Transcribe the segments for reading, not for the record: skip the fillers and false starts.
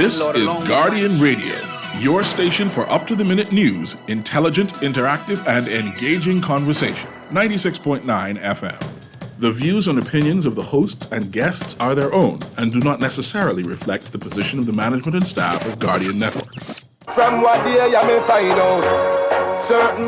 This is Guardian Radio, your station for up-to-the-minute news, intelligent, interactive, and engaging conversation. 96.9 FM. The views and opinions of the hosts and guests are their own and do not necessarily reflect the position of the management and staff of Guardian Network. From what day you may find out.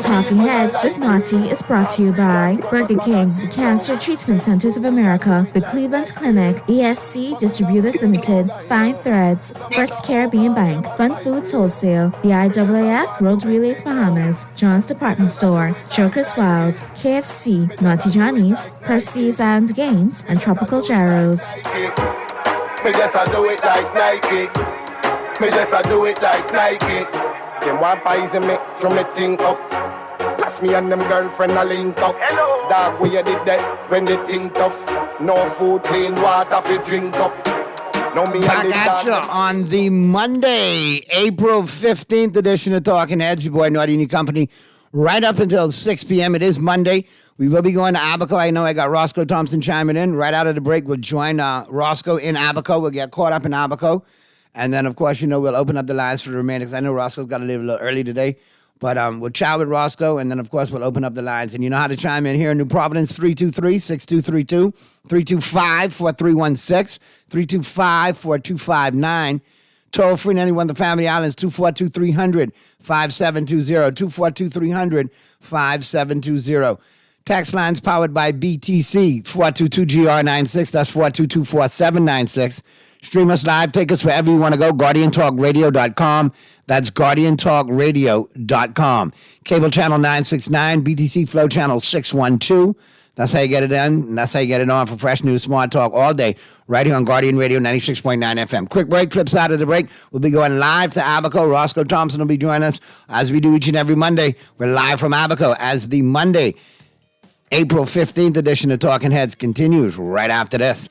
Talking Heads with Naughty is brought to you by Burger King, the Cancer Treatment Centers of America, the Cleveland Clinic, ESC Distributors Limited, Fine Threads, First Caribbean Bank, Fun Foods Wholesale, the IAAF Road Relays Bahamas, John's Department Store, Joker's Wild, KFC, Naughty Johnny's, Percy's and Games, and Tropical Gyros. Me just a do it like Nike. Me just a do it like Nike. Them want poison me, throw me thing up. Plus me and them girlfriend a link up. Hello. Dog, where you did that when they think tough. No food, clean water fi drink up. No me Back at you on the Monday, April 15th edition of Talking Heads. Your boy Naughty and your company right up until 6 p.m. It is Monday. We will be going to Abaco. I know I got Roscoe Thompson chiming in. Right out of the break, we'll join Roscoe in Abaco. We'll get caught up in Abaco. And then, of course, we'll open up the lines for the remainder because I know Roscoe's got to leave a little early today. But we'll chat with Roscoe, and then, of course, we'll open up the lines. And you know how to chime in here in New Providence, 323-6232, 325-4316, 325-4259. Toll free in any one of the Family Islands, 242-300-5720, 242-300-5720. Text lines powered by BTC, 422-GR96. That's 422-4796. Stream us live. Take us wherever you want to go. GuardianTalkRadio.com. That's GuardianTalkRadio.com. Cable channel 969, BTC Flow channel 612. That's how you get it in, and that's how you get it on for fresh news, smart talk all day, right here on Guardian Radio 96.9 FM. Quick break, flip side of the break. We'll be going live to Abaco. Roscoe Thompson will be joining us as we do each and every Monday. We're live from Abaco as the Monday, April 15th edition of Talking Heads continues right after this.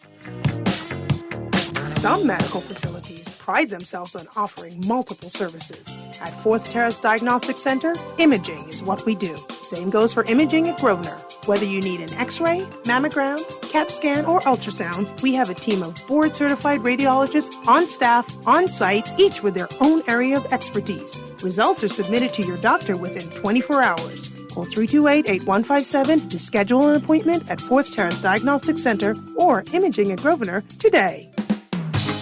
Some medical facilities pride themselves on offering multiple services. At Fourth Terrace Diagnostic Center, imaging is what we do. Same goes for imaging at Grosvenor. Whether you need an X-ray, mammogram, CAT scan, or ultrasound, we have a team of board-certified radiologists on staff, on site, each with their own area of expertise. Results are submitted to your doctor within 24 hours. Call 328-8157 to schedule an appointment at Fourth Terrace Diagnostic Center or Imaging at Grosvenor today.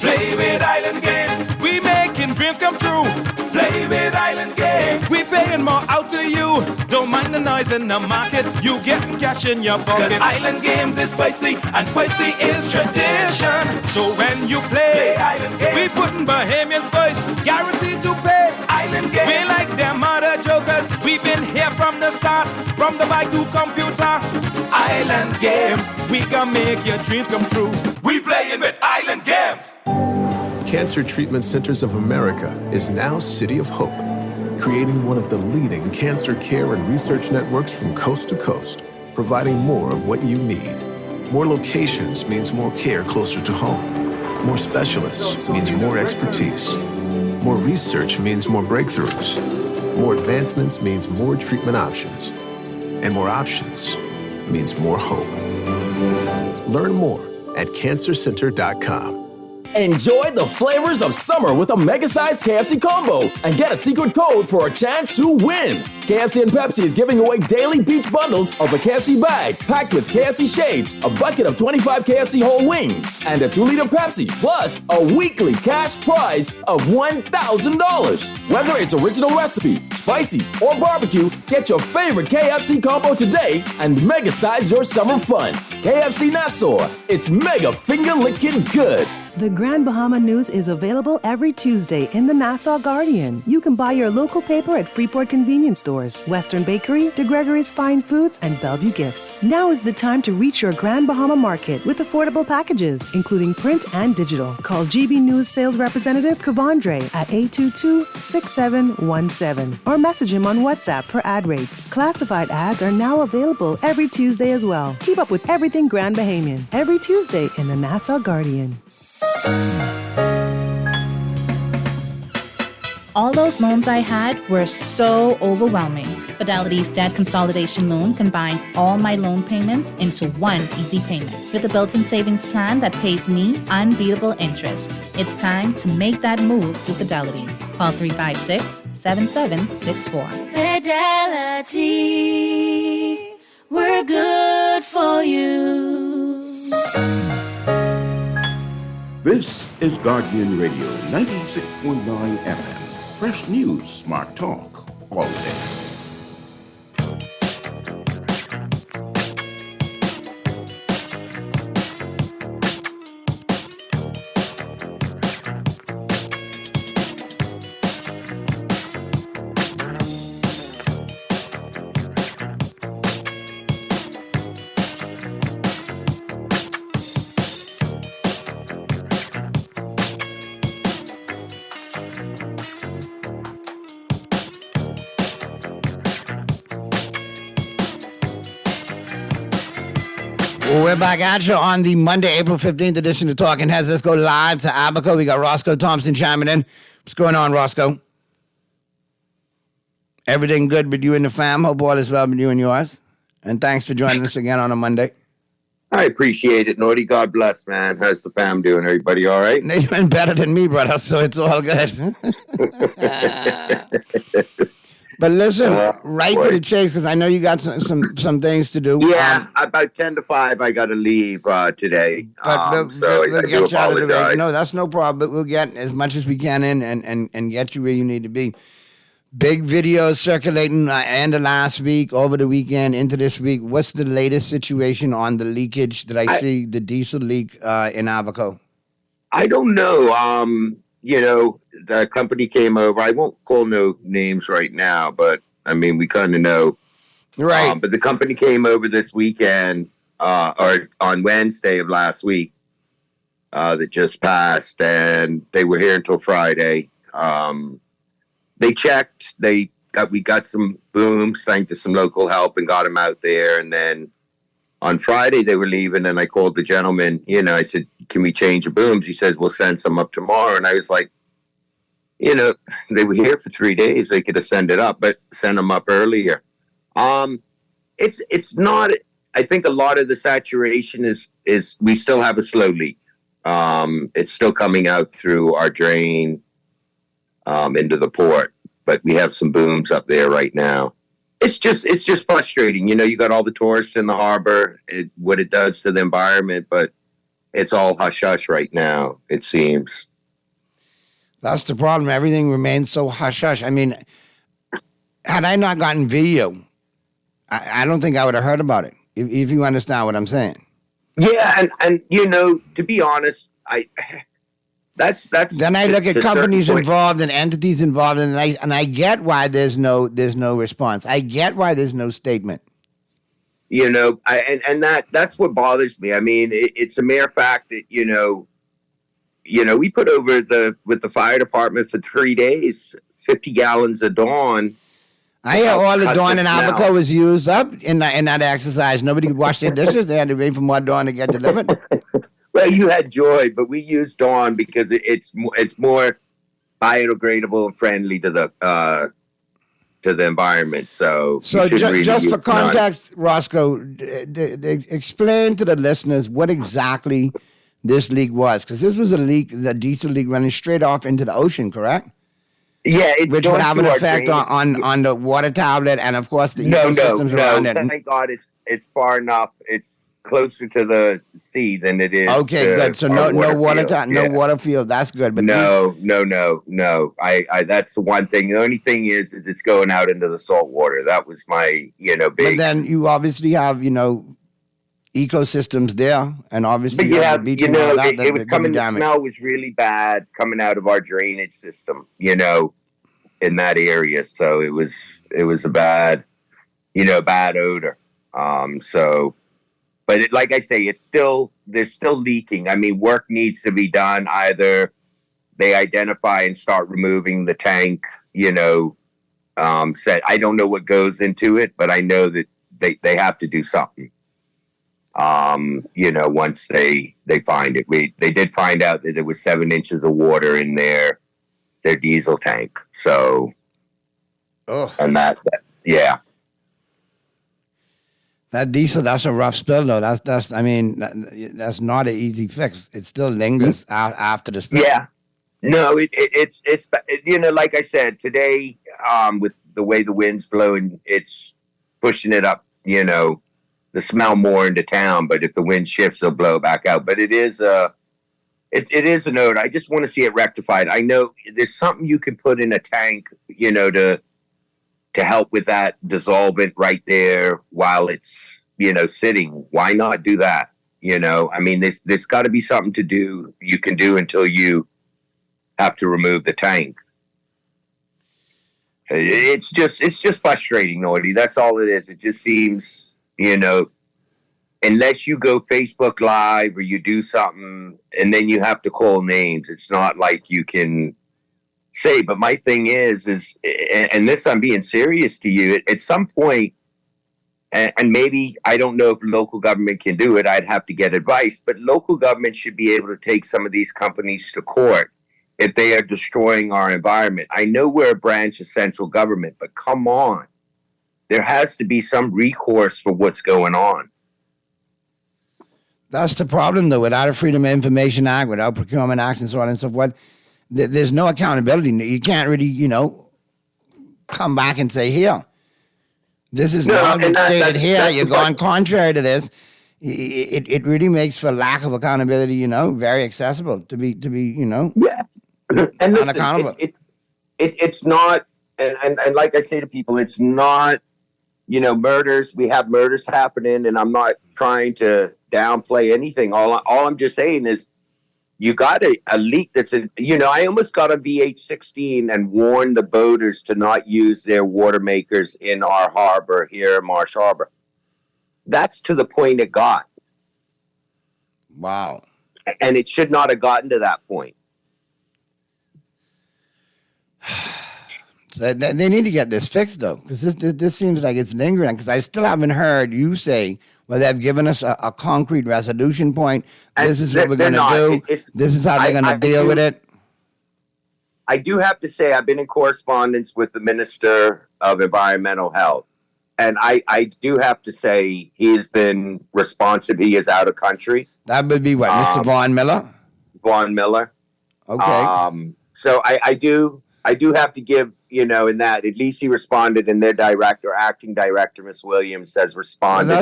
Play with Island Games. We making dreams come true. Play with Island Games. We paying more out to you. Don't mind the noise in the market. You getting cash in your pocket. 'Cause Island Games is spicy and spicy is tradition. So when you play Island Games, we putting Bahamians first. Guaranteed to pay. Island Games. We like them other jokers. We've been here from the start. From the bike to computer. Island Games. We gonna make your dreams come true. We playing with Island Games. Cancer Treatment Centers of America is now City of Hope, creating one of the leading cancer care and research networks from coast to coast, providing more of what you need. More locations means more care closer to home. More specialists means more expertise. More research means more breakthroughs. More advancements means more treatment options. And more options means more hope. Learn more at cancercenter.com. Enjoy the flavors of summer with a mega-sized KFC combo and get a secret code for a chance to win. KFC and Pepsi is giving away daily beach bundles of a KFC bag packed with KFC shades, a bucket of 25 KFC whole wings, and a 2-liter Pepsi, plus a weekly cash prize of $1,000. Whether it's original recipe, spicy, or barbecue, get your favorite KFC combo today and mega-size your summer fun. KFC Nassau, it's mega finger-licking good. The Grand Bahama News is available every Tuesday in the Nassau Guardian. You can buy your local paper at Freeport Convenience Stores, Western Bakery, DeGregory's Fine Foods, and Bellevue Gifts. Now is the time to reach your Grand Bahama market with affordable packages, including print and digital. Call GB News Sales Representative Kavandre at 822-6717 or message him on WhatsApp for ad rates. Classified ads are now available every Tuesday as well. Keep up with everything Grand Bahamian every Tuesday in the Nassau Guardian. All those loans I had were so overwhelming. Fidelity's debt consolidation loan combined all my loan payments into one easy payment with a built-in savings plan that pays me unbeatable interest. It's time to make that move to Fidelity. Call 356-7764. Fidelity, we're good for you. This is Guardian Radio 96.9 FM. Fresh news, smart talk, all day. We're back at you on the Monday, April 15th edition of Talking Heads. Let's go live to Abaco. We got Roscoe Thompson chiming in. What's going on, Roscoe? Everything good with you and the fam? Hope all is well with you and yours. And thanks for joining us again on a Monday. I appreciate it, Naughty. God bless, man. How's the fam doing? Everybody all right? They're doing better than me, brother, so it's all good. But listen, right to the chase, because I know you got some things to do. Yeah, about 10 to 5, I got to leave today. So we'll I do get you out of the way. apologize. No, that's no problem. But we'll get as much as we can in and get you where you need to be. Big videos circulating end of last week, over the weekend, into this week. What's the latest situation on the leakage that I see, the diesel leak in Abaco? I don't know. The company came over. I won't call no names right now, but I mean, we kind of know. Right. But the company came over this weekend, or on Wednesday of last week, that just passed, and they were here until Friday. They checked. We got some booms, thanks to some local help, and got them out there. And then on Friday they were leaving, and I called the gentleman. I said, "Can we change the booms?" He says, "We'll send some up tomorrow." And I was like, they were here for 3 days. They could have sent it up, but send them up earlier. It's not. I think a lot of the saturation is we still have a slow leak. It's still coming out through our drain into the port, but we have some booms up there right now. It's just frustrating. You got all the tourists in the harbor, what it does to the environment, but it's all hush hush right now, it seems. That's the problem. Everything remains so hush-hush. I mean, had I not gotten video, I don't think I would have heard about it, if you understand what I'm saying. Yeah, and to be honest, that's then I look at companies involved and entities involved, and I get why there's no response. I get why there's no statement. That's what bothers me. I mean, it's a mere fact that we put over with the fire department for 3 days, 50 gallons of Dawn. I hear all the Dawn in Abaco was used up in that exercise. Nobody could wash their dishes. They had to wait for more Dawn to get delivered. Well, you had Joy, but we used Dawn because it's more biodegradable and friendly to the environment. So just for context, Roscoe, explain to the listeners what exactly this leak was, because this was a diesel leak running straight off into the ocean, correct? Yeah, which would have an effect on the water tablet and, of course, the ecosystems around it. Thank God it's far enough. It's closer to the sea than it is. Okay, good. So no water field. That's good. But no. I that's the one thing. The only thing is it's going out into the salt water. That was my big. But then you obviously have ecosystems there, and obviously it was coming. The smell was really bad coming out of our drainage system, in that area. So it was a bad, bad odor. But like I say, they're still leaking. I mean, work needs to be done. Either they identify and start removing the tank, I don't know what goes into it, but I know that they have to do something. Once they find it. They did find out that there was 7 inches of water in there their diesel tank. So, and yeah. That diesel, that's a rough spill, though. That's not an easy fix. It still lingers after the spill. Yeah. No, it's like I said, today, with the way the wind's blowing, it's pushing it up, the smell more into town. But if the wind shifts, it'll blow it back out. But it is a note. I just want to see it rectified. I know there's something you can put in a tank, to help with that dissolvent right there while it's, sitting. Why not do that? I mean, there's got to be something you can do until you have to remove the tank. It's just frustrating, Nordy. That's all it is. It just seems, unless you go Facebook Live or you do something and then you have to call names, it's not like you can say. But my thing is, and this I'm being serious to you, at some point, and maybe I don't know if local government can do it, I'd have to get advice, but local government should be able to take some of these companies to court if they are destroying our environment. I know we're a branch of central government, but come on. There has to be some recourse for what's going on. That's the problem, though. Without a Freedom of Information Act, without Procurement Acts and so on and so forth, there's no accountability. You can't really, come back and say, here, this is not stated here. You're going contrary to this. It really makes for lack of accountability, very accessible to be Yeah. And listen, unaccountable. It's not, and like I say to people, it's not, murders. We have murders happening, and I'm not trying to downplay anything. All I'm just saying is, you got a leak that's I almost got a VH16 and warned the boaters to not use their water makers in our harbor here in Marsh Harbor. That's to the point it got. Wow. And it should not have gotten to that point. So they need to get this fixed, though, because this seems like it's lingering. Because I still haven't heard you say, well, they've given us a concrete resolution point. This is what we're going to do. This is how they're going to deal with it. I do have to say I've been in correspondence with the Minister of Environmental Health. And I do have to say he has been responsive. He is out of country. That would be what, Mr. Vaughn Miller? Vaughn Miller. Okay. So I do have to give, in that at least he responded, and their acting director, Ms. Williams, has responded,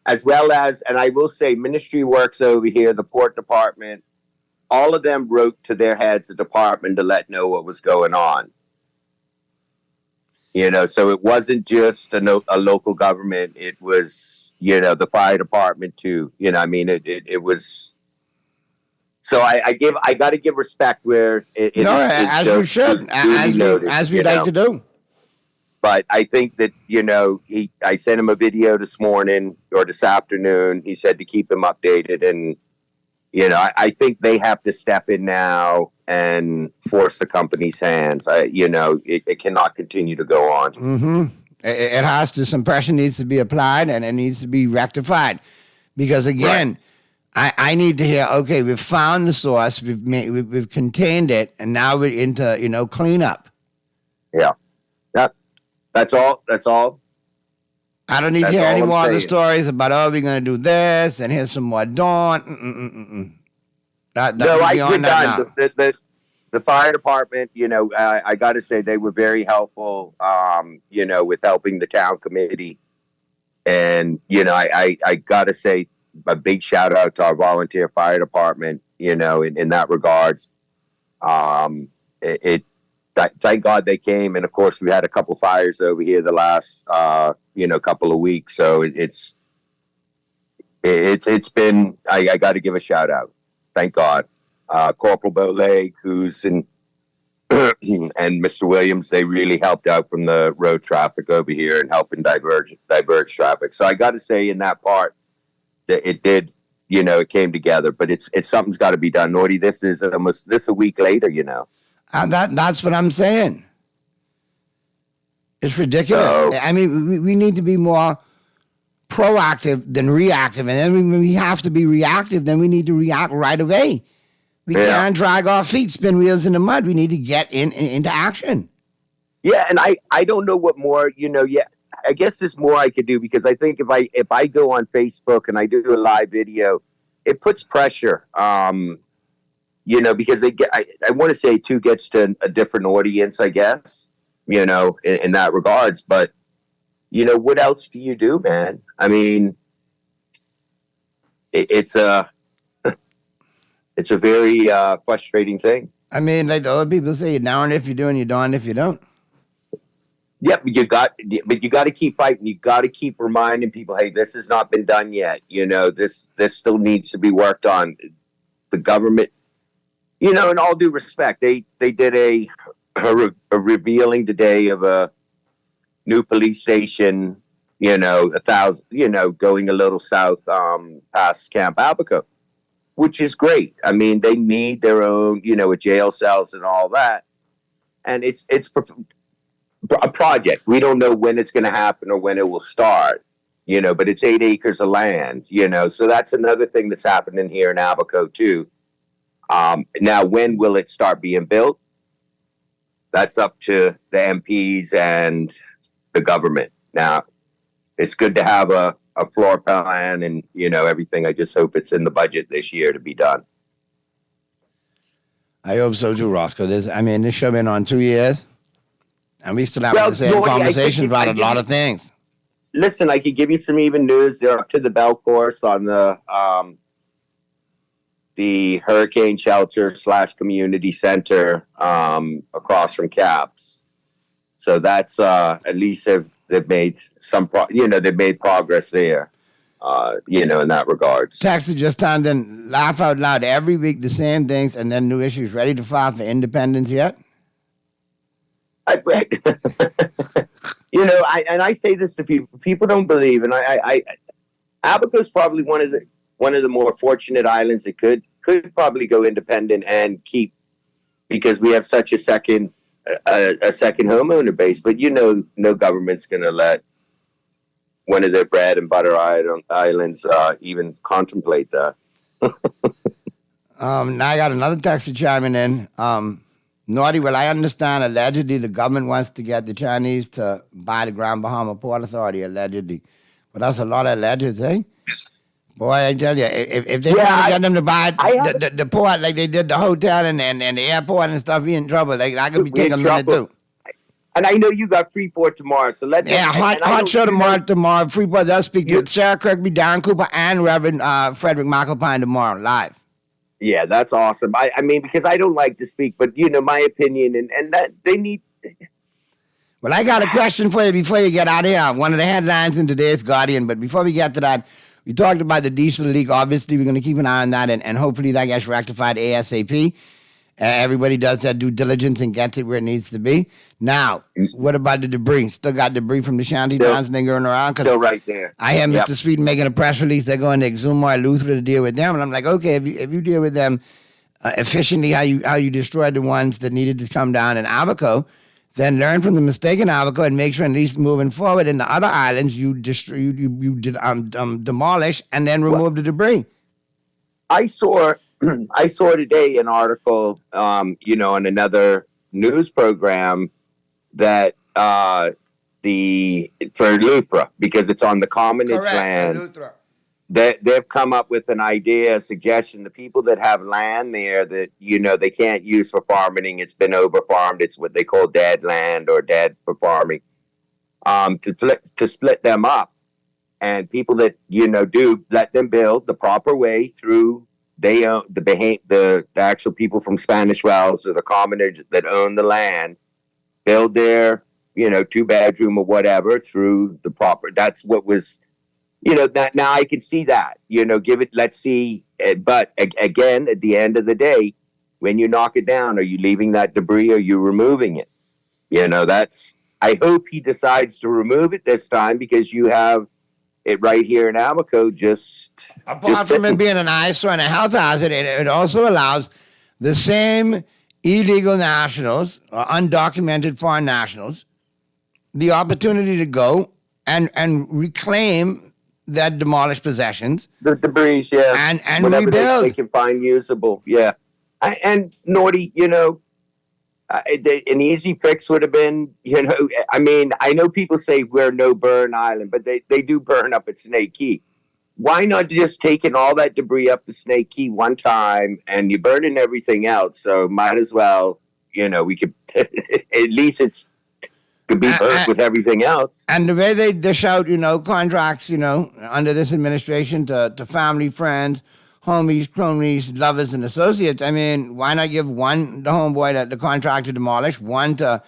as well as, and I will say, Ministry Works over here, the Port Department, all of them wrote to their heads of department to let know what was going on. So it wasn't just a local government. It was, the fire department too. It was. So I got to give respect where as you should, as we like to do. But I think that I sent him a video this morning or this afternoon. He said to keep him updated, and I think they have to step in now and force the company's hands. It cannot continue to go on. Mm-hmm. It has to. Some pressure needs to be applied, and it needs to be rectified, because again. Right. I need to hear, okay, we've found the source, we've contained it, and now we're into, cleanup. Yeah. That's all. I don't need to hear any more of the stories about, we're going to do this, and here's some more dawn. No, we're done. The fire department, I got to say, they were very helpful, with helping the town committee. And, I got to say, a big shout out to our volunteer fire department, in that regards. Thank God they came. And of course we had a couple fires over here the last, couple of weeks. So it's been, I got to give a shout out. Thank God. Corporal Bowleg, who's in, and Mr. Williams, they really helped out from the road traffic over here and helping diverge traffic. So I got to say in that part, it did, it came together, but it's something's got to be done. Nordy, this is a week later, And that's what I'm saying. It's ridiculous. So, I mean, we need to be more proactive than reactive. And then when we have to be reactive, then we need to react right away. We can't drag our feet, spin wheels in the mud. We need to get into action. Yeah, and I don't know what more, I guess there's more I could do, because I think if I go on Facebook and I do a live video, it puts pressure, because I want to say it too gets to a different audience, I guess, in that regards. But, what else do you do, man? I mean, it's a very frustrating thing. I mean, like the old people say, you're darned if you do and you're darned if you don't. Yeah, but you got to keep fighting. You got to keep reminding people, hey, this has not been done yet. This still needs to be worked on. The government, in all due respect, they did a revealing today of a new police station, 1,000, going a little south past Camp Abaco, which is great. I mean, they need their own, jail cells and all that. And it's a project. We don't know when it's going to happen or when it will start, but it's 8 acres of land, so that's another thing that's happening here in Abaco too. Now, when will it start being built? That's up to the MPs and the government. Now, it's good to have a floor plan and, everything. I just hope it's in the budget this year to be done. I hope so too, Roscoe. This show been on 2 years. And we still have the same conversations about a lot of things. Listen, I could give you some even news. They're up to the bell course on the hurricane shelter / community center across from CAPS. So that's at least they've made some they've made progress there. In that regards. Texas just timed in, laugh out loud every week, the same things, and then new issues. Ready to file for independence yet? I say this to people. People don't believe, and Abaco's probably one of the more fortunate islands that could probably go independent and keep, because we have such a second homeowner base. But no government's going to let one of their bread and butter islands even contemplate that. Now I got another text chiming in. Naughty, well, I understand allegedly the government wants to get the Chinese to buy the Grand Bahama Port Authority, allegedly. But that's a lot of alleged, eh? Boy, I tell you, if they try to get them to buy the port like they did the hotel and the airport and stuff, we in trouble. Like, I could be taking a minute too. And I know you got Freeport tomorrow, so let's... Yeah, hot show tomorrow. Freeport does speak to Sarah Kirkby, Darren Cooper, and Reverend Frederick McAlpine tomorrow, live. Yeah, that's awesome. I mean, because I don't like to speak, but my opinion, and that they need... Well, I got a question for you before you get out of here. One of the headlines in today's Guardian, but before we get to that, we talked about the diesel leak. Obviously, we're going to keep an eye on that, and hopefully that gets rectified ASAP. Everybody does their due diligence and gets it where it needs to be. Now, what about the debris? Still got debris from the shanty towns lingering around? Still right there. I have Mr. Sweeten making a press release. They're going to Exuma or Luther to deal with them. And I'm like, okay, if you deal with them efficiently, how you destroyed the ones that needed to come down in Abaco, then learn from the mistake in Abaco and make sure at least moving forward in the other islands you demolish and then remove the debris. I saw today an article, on another news program that for Luthra, because it's on the commonage land, that they've come up with an idea, a suggestion. The people that have land there that they can't use for farming, it's been over farmed. It's what they call dead land or dead for farming. To split them up, and people that do let them build the proper way through. They own the actual people from Spanish Wells or the commoners that own the land, build their 2-bedroom or whatever through the proper. That's what was, that now I can see that, give it, let's see. But again, at the end of the day, when you knock it down, are you leaving that debris or are you removing it? I hope he decides to remove it this time, because you have it right here in Abaco. Apart from it being an eyesore and a health hazard, it also allows the same illegal nationals or undocumented foreign nationals the opportunity to go and reclaim their demolished possessions. The debris, yeah. And whatever rebuild. they can find usable, yeah. And Naughty, an easy fix would have been, I mean, I know people say we're no burn island, but they do burn up at Snake Key. Why not just taking all that debris up to Snake Key one time and you're burning everything else? So might as well, we could, at least could be burnt with everything else. And the way they dish out, contracts, under this administration to family, friends, homies, cronies, lovers, and associates. I mean, why not give one the homeboy the contract to demolish, one to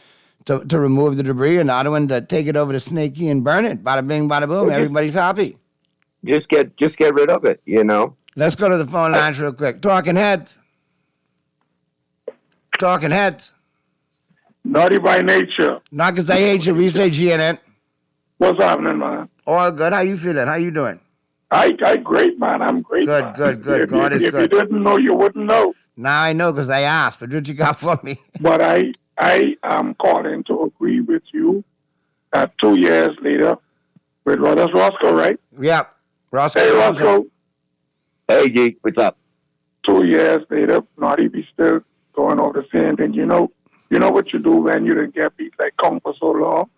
remove the debris, and the other one to take it over to Snake Key and burn it? Bada bing, bada boom. Everybody's happy. Just get rid of it, Let's go to the phone lines real quick. Talking heads. Naughty by nature. Not because I hate you. We say GNN. What's happening, man? All good. How you feeling? How you doing? I great, man. I'm great. Good. God is good. If you didn't know, you wouldn't know. Now I know because I asked. But what you got for me? But I am calling to agree with you that 2 years later, with that's Roscoe, right? Yep. Roscoe. Hey, Roscoe. Hey, G. What's up? 2 years later, Naughty be still going over the same thing. You know what you do when you didn't get beat like Kong for so long?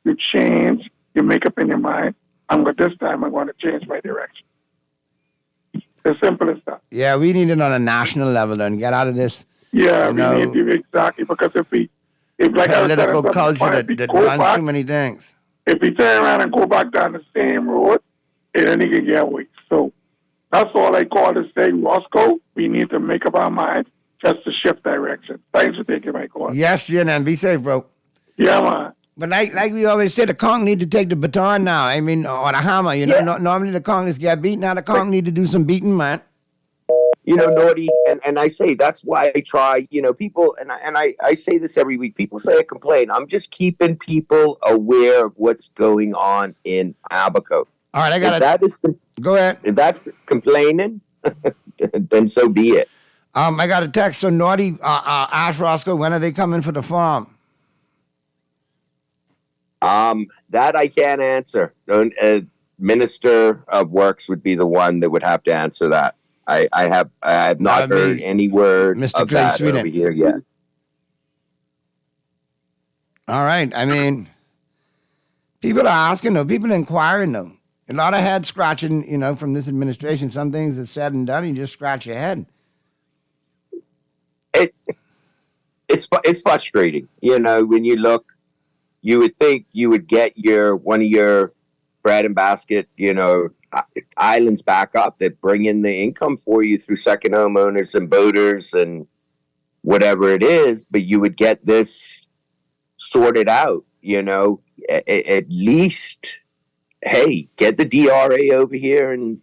You change. You make up in your mind. This time I'm going to change my direction. As simple as that. Yeah, we need it on a national level and get out of this. Yeah, we need to, exactly, because if like political culture that runs too many things. If we turn around and go back down the same road, then he can get weak. So that's all I call to say, Roscoe, we need to make up our minds just to shift direction. Thanks for taking my call. Yes, Jen, be safe, bro. Yeah, man. But like we always say, the Kong need to take the baton now. I mean, or the hammer. Normally the Kongs get beat. Now the Kong need to do some beating, man. Naughty, and I say that's why I try. People, and I say this every week. People say I complain. I'm just keeping people aware of what's going on in Abaco. All right, I got it. Go ahead. If that's complaining, then so be it. I got a text. So Naughty, ask Roscoe, when are they coming for the farm? That I can't answer. Minister of Works would be the one that would have to answer that. I have not heard any word Mr. of Clay that Sweden over here yet. All right. I mean, people are asking though. People are inquiring though. A lot of head scratching, from this administration. Some things are said and done. You just scratch your head. It's frustrating. When you look. You would think you would get one of your bread and basket, islands back up that bring in the income for you through second homeowners and boaters and whatever it is, but you would get this sorted out, at least, hey, get the DRA over here and,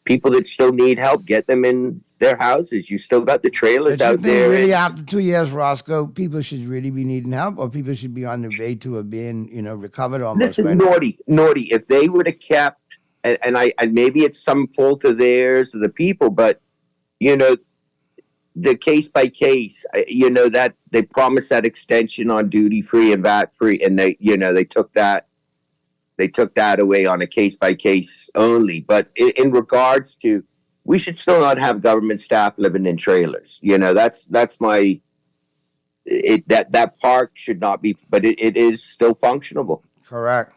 people that still need help, get them in their houses. You still got the trailers out there. Really, after 2 years, Roscoe, people should really be needing help, or people should be on the way to being, recovered almost. Listen, Naughty. If they would have kept, and maybe it's some fault of theirs, of the people, but the case by case, that they promised that extension on duty free and VAT free, and they took that. They took that away on a case by case only. But in regards to, we should still not have government staff living in trailers. That's my. That park should not be, but it is still functionable. Correct.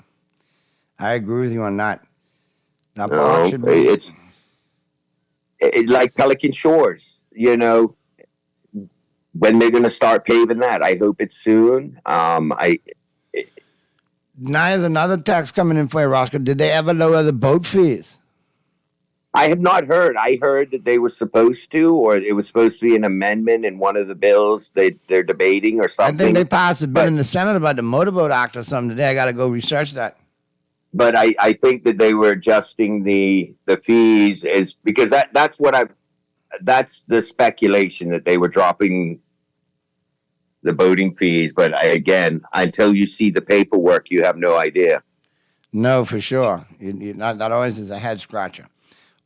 I agree with you on that. That park should be. It's like Pelican Shores. When they're going to start paving that, I hope it's soon. Now there's another tax coming in for you, Roscoe. Did they ever lower the boat fees? I have not heard. I heard that they were supposed to, or it was supposed to be an amendment in one of the bills they're debating or something. I think they passed a bill in the Senate about the Motorboat Act or something today. I got to go research that. But I think that they were adjusting the fees because that's the speculation that they were dropping the boating fees. But again, until you see the paperwork, you have no idea. No, for sure. That always is a head scratcher.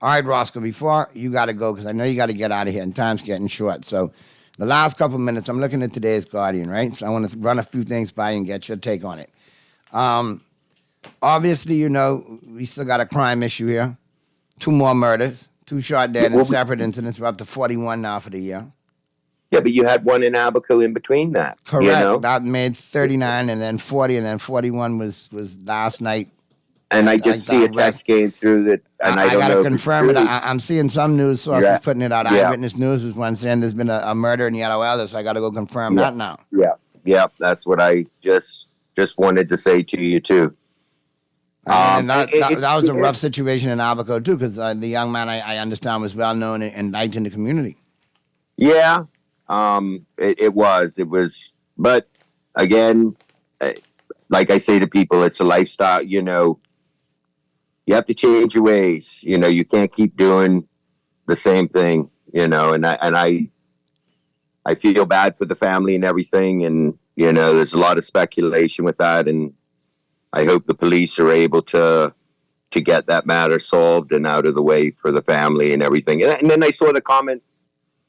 All right, Roscoe, before you got to go, because I know you got to get out of here and time's getting short. So the last couple minutes, I'm looking at today's Guardian, right? So I want to run a few things by you and get your take on it. Obviously, we still got a crime issue here. 2 more murders. 2 shot dead in separate incidents. We're up to 41 now for the year. Yeah, but you had one in Abaco in between that. Correct. You know? That made 39 and then 40 and then 41 was last night. And I just see a text came through that, and I don't gotta know. confirm it. I'm seeing some news sources putting it out. Yeah. Eyewitness News was one saying there's been a murder in Yellow Elder, so I got to go confirm that now. Yeah. That's what I just wanted to say to you too. And that was a rough situation in Abaco too, because the young man I understand was well known and liked in the community. Yeah, it was, but again, like I say to people, it's a lifestyle. You know, you have to change your ways. You know, you can't keep doing the same thing. You know, and I feel bad for the family and everything, and you know, there's a lot of speculation with that, and I hope the police are able to get that matter solved and out of the way for the family and everything. And then I saw the comment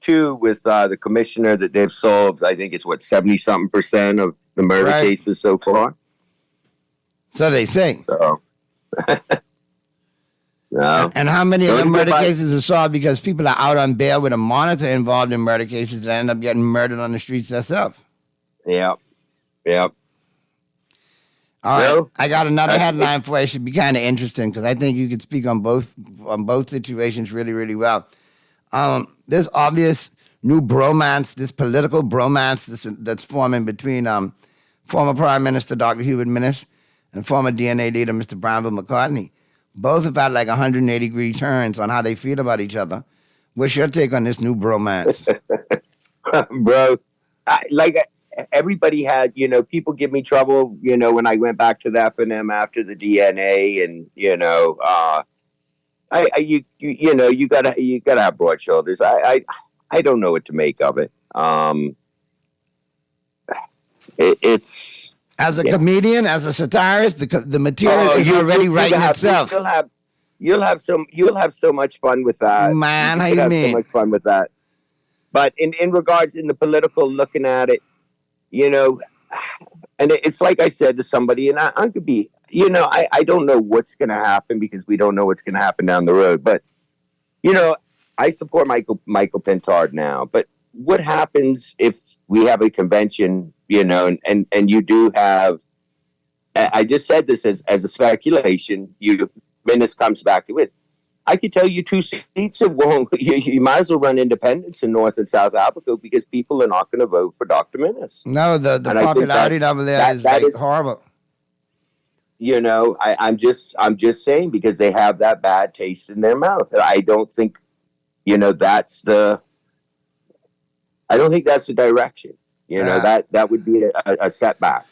too with the commissioner that they've solved, I think it's 70-something% of the murder cases so far. So they say. So. No. And how many of the murder cases are solved because people are out on bail with a monitor involved in murder cases that end up getting murdered on the streets themselves? Yeah. All right, I got another headline for you. It should be kind of interesting because I think you could speak on both situations really, really well. This obvious new bromance, this political bromance that's forming between former Prime Minister Dr. Hubert Minnis and former DNA leader Mr. Granville McCartney. Both have had like 180-degree turns on how they feel about each other. What's your take on this new bromance? Bro, everybody had, you know, people give me trouble, you know, when I went back to the F&M after the DNA, and you know, you gotta have broad shoulders. I don't know what to make of it. It's as a comedian, as a satirist, the material is already writing itself. You'll have so much fun with that, man. How you mean? So much fun with that. But in regards in the political, looking at it, you know, and it's like I said to somebody, and I could be, you know, I don't know what's going to happen because we don't know what's going to happen down the road. But, you know, I support Michael Pintard now. But what happens if we have a convention, you know, and you do have, I just said this as a speculation, Minnis comes back with, I could tell you 2 seats it won't. You might as well run independents in North and South Abaco because people are not going to vote for Dr. Minnis. No, the popularity over there is horrible. You know, I'm just saying because they have that bad taste in their mouth. I don't think, you know, that's the direction. You know, that would be a setback.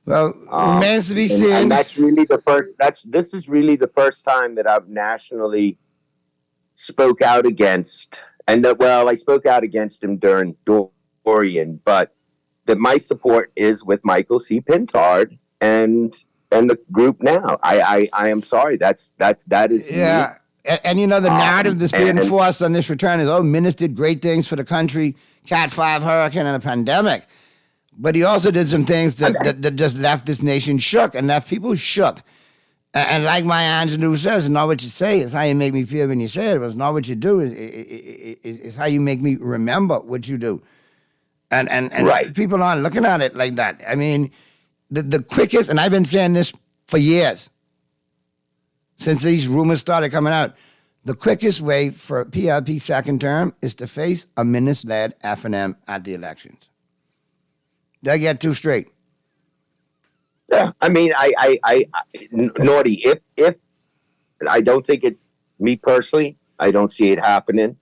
Well, remains to be seen. And that's really this is really the first time that I've nationally spoke out against, I spoke out against him during Dorian, but that my support is with Michael C. Pintard and the group now. I am sorry. That is me. And you know, the narrative that's being enforced on this return is, Minnis did great things for the country, Cat 5 hurricane and a pandemic. But he also did some things that just left this nation shook and left people shook. And like Maya Angelou says, it's not what you say, it's how you make me feel when you say it. It's not what you do, it's how you make me remember what you do. And people aren't looking at it like that. I mean, the quickest, and I've been saying this for years, since these rumors started coming out, the quickest way for PLP second term is to face a Minnis-led F&M at the elections. They get 2 straight. Yeah, I mean, Naughty, if I don't think it, me personally, I don't see it happening,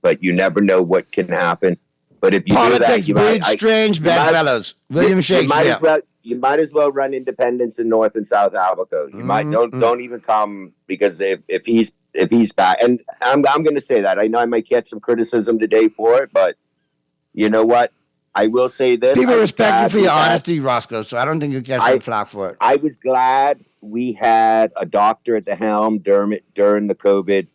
but you never know what can happen. But if you politics do that, strange bedfellows. William Shakespeare. You might as well run independents in North and South Abaco. You might don't even come because if he's back, and I'm going to say that. I know I might get some criticism today for it, but you know what? I will say this. People respect you for your honesty, Roscoe, so I don't think you get some flack for it. I was glad we had a doctor at the helm during the COVID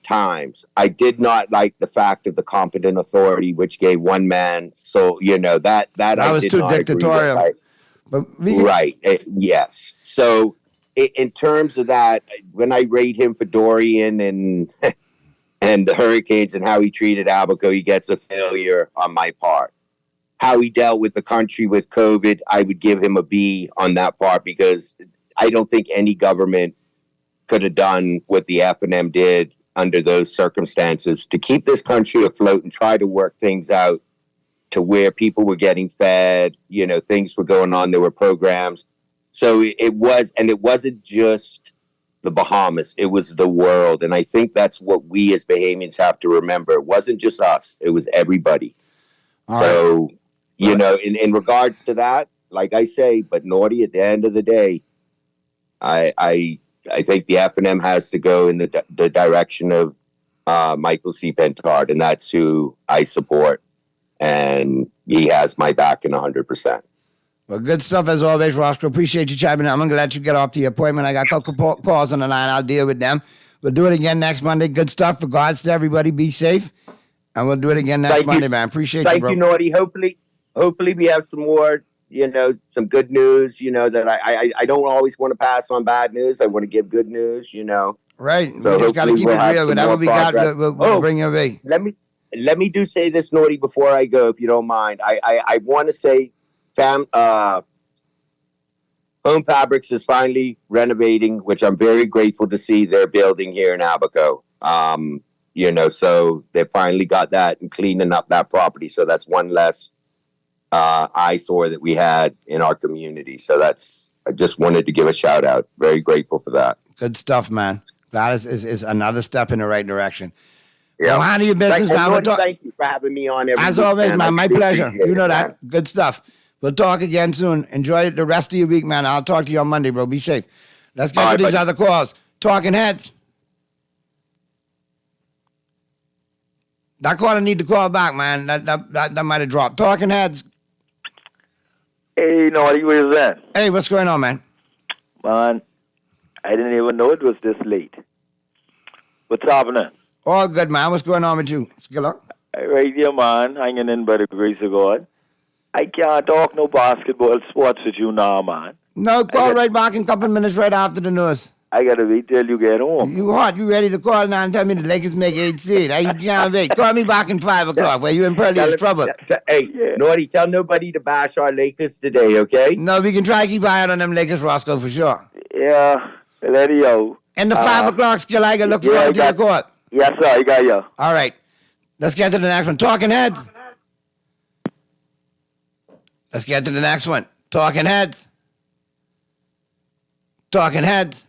times. I did not like the fact of the competent authority, which gave one man. So, you know, that was too dictatorial. Yes. So in terms of that, when I rate him for Dorian and and the Hurricanes and how he treated Abaco, he gets a failure on my part. How he dealt with the country with COVID, I would give him a B on that part, because I don't think any government could have done what the F&M did under those circumstances to keep this country afloat and try to work things out to where people were getting fed, things were going on, there were programs. So it wasn't just the Bahamas, it was the world. And I think that's what we as Bahamians have to remember. It wasn't just us, it was everybody. So, in regards to that, like I say, but Naughty, at the end of the day, I think the F&M has to go in the direction of Michael C. Pentard, and that's who I support. And he has my back in 100%. Well, good stuff as always, Roscoe. Appreciate you chiming in. I'm going to let you get off to your appointment. I got a couple calls on the line. I'll deal with them. We'll do it again next Monday. Good stuff. Regards to everybody. Be safe. And we'll do it again next Monday, man. Appreciate you, bro. Thank you, Naughty. Hopefully we have some more, some good news, that I don't always want to pass on bad news. I want to give good news, Right. So we just got to keep it real. Whatever we got, we'll bring your way. Let me say this, Naughty, before I go, if you don't mind. I want to say Home Fabrics is finally renovating, which I'm very grateful to see they're building here in Abaco. So they finally got that and cleaning up that property. So that's one less eyesore that we had in our community. So I just wanted to give a shout out. Very grateful for that. Good stuff, man. That is another step in the right direction. Yeah. Well, handle your business, man. Thank you for having me on every As week, always, man. My pleasure. You know that. Man. Good stuff. We'll talk again soon. Enjoy the rest of your week, man. I'll talk to you on Monday, bro. Be safe. Let's get to these other calls. Talking Heads. That caller need to call back, man. That might have dropped. Talking Heads. Hey, Naughty, where's that? Hey, what's going on, man? Man, I didn't even know it was this late. What's happening? All good, man. What's going on with you, Skilla? Right here, man. Hanging in by the grace of God. I can't talk no basketball sports with you now, man. No, call right back in a couple of minutes right after the news. I got to wait till you get home. You hot? You ready to call now and tell me the Lakers make 8 seed? You can't wait. Call me back in 5 o'clock where you in perilous trouble. Naughty, tell nobody to bash our Lakers today, okay? No, we can try to keep an eye on them Lakers, Roscoe, for sure. Yeah, let it go. And the 5 o'clock skill, I got to look forward to your court. Yes, sir, I got you. All right. Let's get to the next one. Talking Heads. Let's get to the next one. Talking Heads. Talking Heads.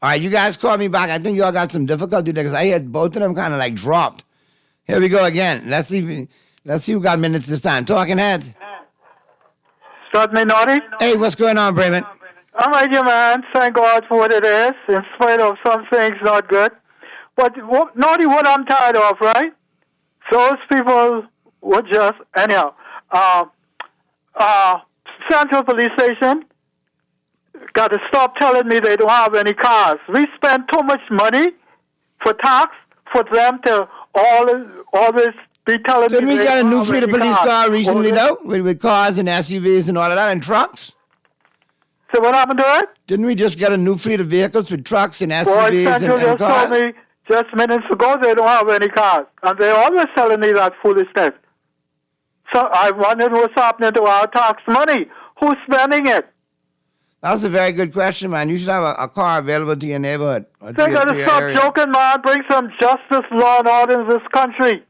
All right, you guys call me back. I think you all got some difficulty there because I had both of them kind of like dropped. Here we go again. Let's see who got minutes this time. Talking Heads. Start me, Naughty. Hey, what's going on, Bremen? I'm right here, man. Thank God for what it is, in spite of some things not good. But Naughty, what I'm tired of, right? Those people were just, anyhow, Central Police Station got to stop telling me they don't have any cars. We spend too much money for tax for them to always be telling me. Didn't we get a new fleet of police car recently, though? With cars and SUVs and all of that, and trucks? So what happened to it? Didn't we just get a new fleet of vehicles with trucks and SUVs Central and cars? told me just minutes ago they don't have any cars. And they're always telling me that foolishness. So I wondered what's happening to our tax money. Who's spending it? That's a very good question, man. You should have a car available to your neighborhood. They got to stop joking, man. Bring some justice, law, and order in this country.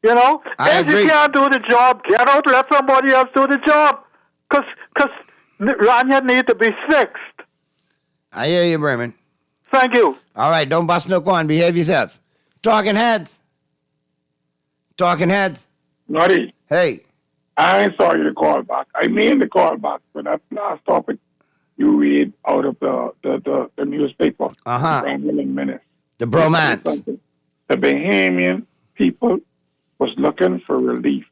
You know? I agree. You can't do the job, get out, let somebody else do the job. Because Rania needs to be fixed. I hear you, Bremen. Thank you. All right, don't bust no corn. Behave yourself. Talking Heads. Talking Heads. Naughty. Hey. I ain't sorry to call back. I mean to call back for that last topic you read out of the newspaper. Uh-huh. Minutes. The bromance. The Bahamian people was looking for relief,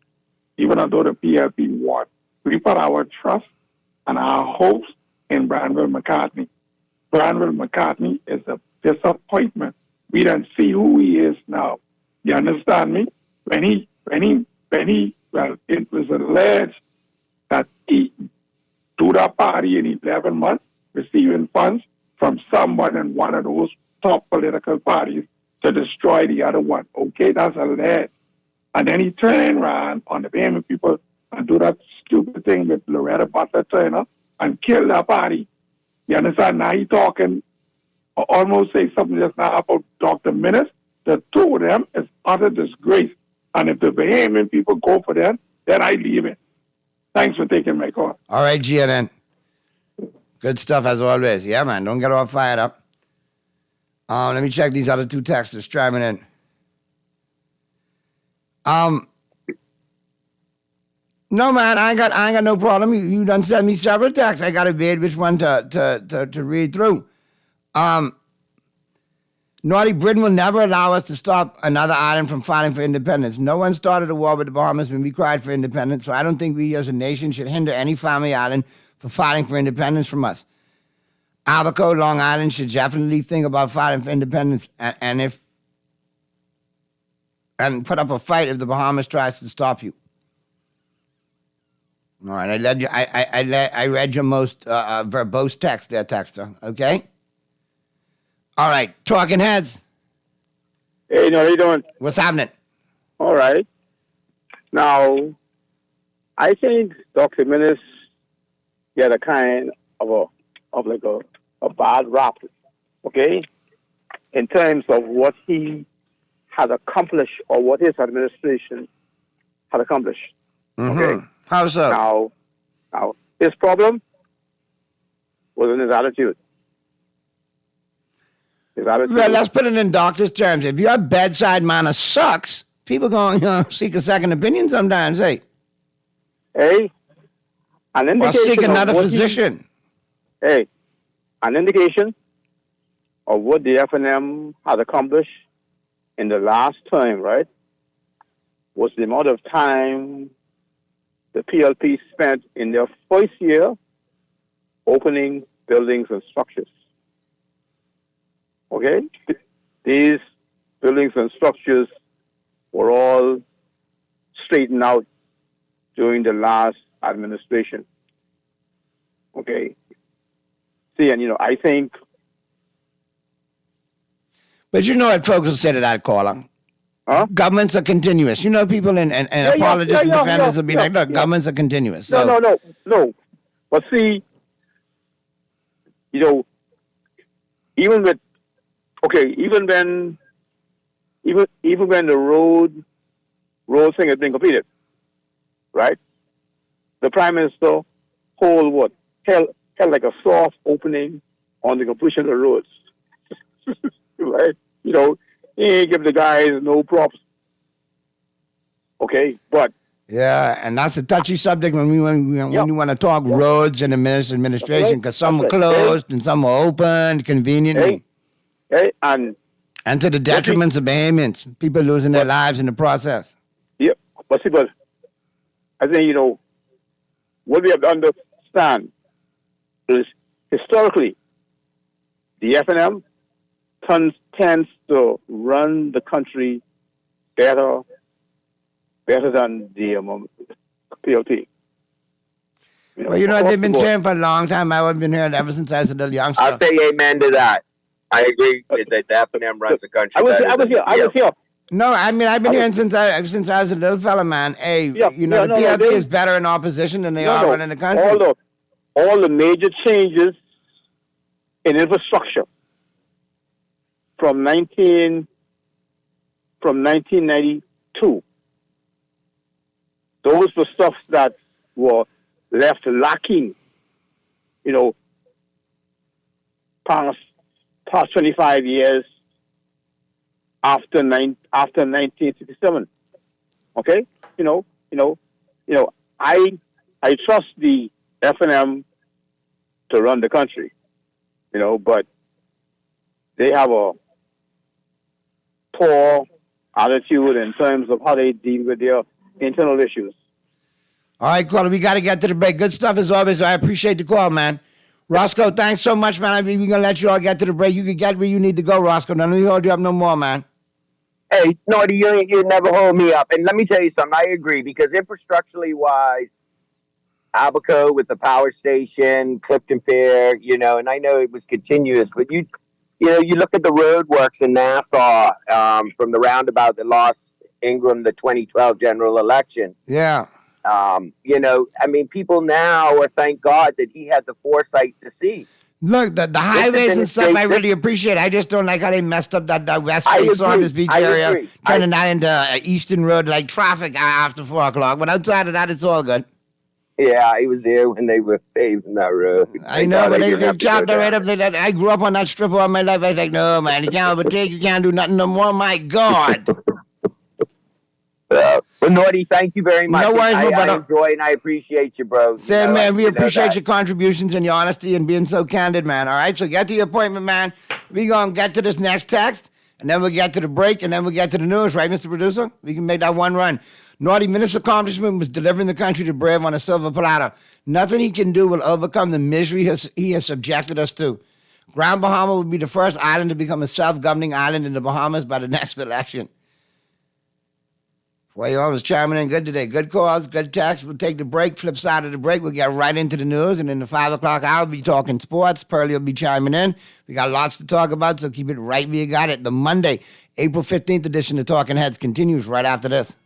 even though the PLP won. We put our trust and our hopes in Branville McCartney. Branville McCartney is a disappointment. We don't see who he is now. You understand me? When he, well, it was alleged that he threw that party in 11 months, receiving funds from someone in one of those top political parties to destroy the other one. Okay, that's alleged. And then he turned around on the Bahamian people and do that stupid thing with Loretta Butler Turner and kill that party. You understand? Now he talking, almost say something just now about Dr. Minnis. The two of them is utter disgrace. And if the Bahamian people go for them, then I leave it. Thanks for taking my call. All right, GNN. Good stuff as always. Yeah, man. Don't get all fired up. Let me check these other two texts chiming in. No, man, I ain't got no problem. You done sent me several texts. I got to bid which one to read through. Naughty Britain will never allow us to stop another island from fighting for independence. No one started a war with the Bahamas when we cried for independence, so I don't think we as a nation should hinder any family island for fighting for independence from us. Abaco, Long Island should definitely think about fighting for independence and put up a fight if the Bahamas tries to stop you. All right, I read your most verbose text there, texter. Okay. All right, talking heads. Hey, how you doing? What's happening? All right. Now, I think Dr. Minnis get a kind of a bad rap, okay, in terms of what he had accomplished or what his administration had accomplished. Mm-hmm. Okay. How so? Now, his problem was in his attitude. Well, let's put it in doctor's terms. If your bedside manner sucks, people go seek a second opinion sometimes, hey? Hey, an indication or seek another physician. An indication of what the FNM had accomplished in the last term, right, was the amount of time the PLP spent in their first year opening buildings and structures. Okay? These buildings and structures were all straightened out during the last administration. Okay? See, and I think... But you know what folks will say to that caller? Huh? Governments are continuous. You know, people and apologists and defenders will be like, look, governments are continuous. So. No. But see, even when the road thing has been completed, right? The Prime Minister held like a soft opening on the completion of the roads, right? He ain't give the guys no props. Okay, but yeah, and that's a touchy subject when you want to talk roads and administration, because some were closed and some were opened conveniently. And to the detriments of Bahamians, people losing their lives in the process. Yeah, but I think what we have to understand is historically the FNM tends to run the country better than the PLP. Well, they've been saying for a long time. I've been hearing ever since I was a little youngster. I'll say amen to that. I agree that the FNM runs the country. I was here. No, I mean, I've been hearing since I was a little fella, man. Hey, the PLP is better in opposition than they are running the country. All the major changes in infrastructure from 1992. Those were stuff that were left lacking, past 25 years after 1967. Okay, I trust the FNM to run the country, but they have a poor attitude in terms of how they deal with their internal issues. All right, caller, we got to get to the break. Good stuff as always. I appreciate the call, man. Roscoe, thanks so much, man. We're going to let you all get to the break. You can get where you need to go, Roscoe. Don't let me hold you up no more, man. Hey, Naughty, you never hold me up. And let me tell you something. I agree, because infrastructurally wise, Abaco with the power station, Clifton Fair, and I know it was continuous, but you look at the roadworks in Nassau from the roundabout that lost Ingram the 2012 general election. Yeah. People now are thank God that he had the foresight to see. Look, the highways and stuff I really appreciate. I just don't like how they messed up that West Bay Saunders Beach area, turning that into Eastern Road like traffic after 4 o'clock. But outside of that, it's all good. Yeah, I was there when they were paving that road. I know, but they chopped that right up. I grew up on that strip all my life. I was like, no, man, you can't overtake, you can't do nothing no more. My God. Well, Naughty, thank you very much. No worries, I brother. enjoy and I appreciate you, bro. Sam, man, we appreciate your contributions and your honesty and being so candid, man. All right, so get to your appointment, man. We're going to get to this next text, and then we'll get to the break, and then we'll get to the news, right, Mr. Producer? We can make that one run. Naughty Minute's accomplishment was delivering the country to Brave on a silver platter. Nothing he can do will overcome the misery he has subjected us to. Grand Bahama will be the first island to become a self-governing island in the Bahamas by the next election. Well, you always chiming in good today. Good calls, good text. We'll take the break. Flip side of the break, we'll get right into the news. And in the 5 o'clock hour, we'll be talking sports. Pearlie will be chiming in. We got lots to talk about, so keep it right where you got it. The Monday, April 15th edition of Talking Heads continues right after this.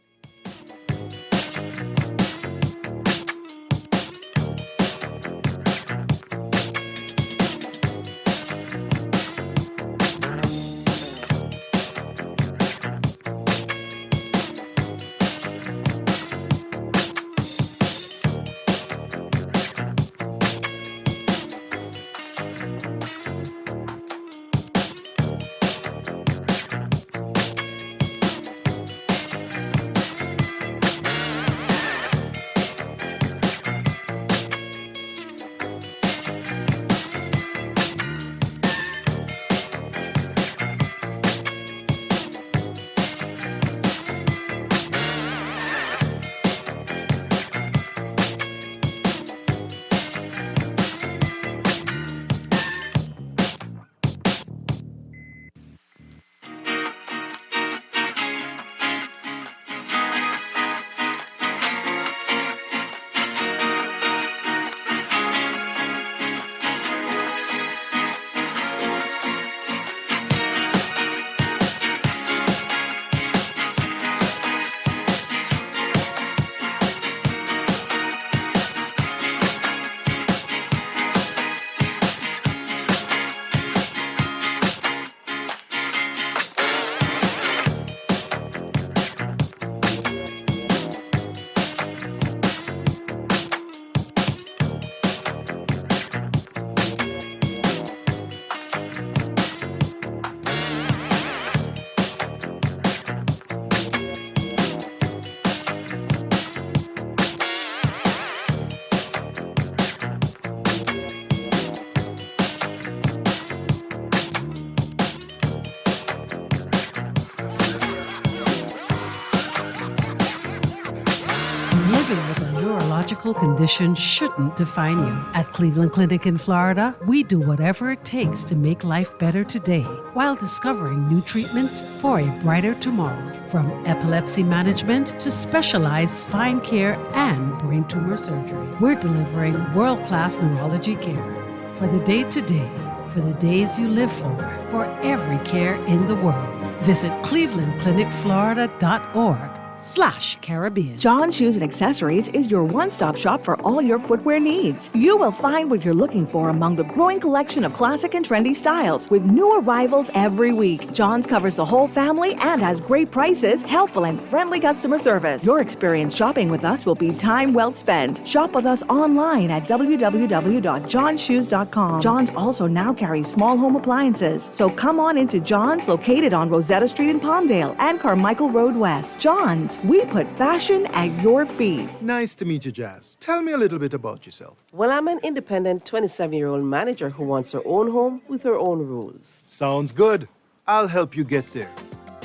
Condition shouldn't define you. At Cleveland Clinic in Florida, we do whatever it takes to make life better today while discovering new treatments for a brighter tomorrow. From epilepsy management to specialized spine care and brain tumor surgery, we're delivering world-class neurology care for the day-to-day, for the days you live for every care in the world. Visit clevelandclinicflorida.org/Caribbean. John Shoes and Accessories is your one-stop shop for all your footwear needs. You will find what you're looking for among the growing collection of classic and trendy styles with new arrivals every week. John's covers the whole family and has great prices, helpful and friendly customer service. Your experience shopping with us will be time well spent. Shop with us online at www.johnshoes.com. John's also now carries small home appliances, so come on into John's, located on Rosetta Street in Palmdale and Carmichael Road West. John's, we put fashion at your feet. Nice to meet you, Jazz. Tell me a little bit about yourself. Well, I'm an independent 27-year-old manager who wants her own home with her own rules. Sounds good. I'll help you get there.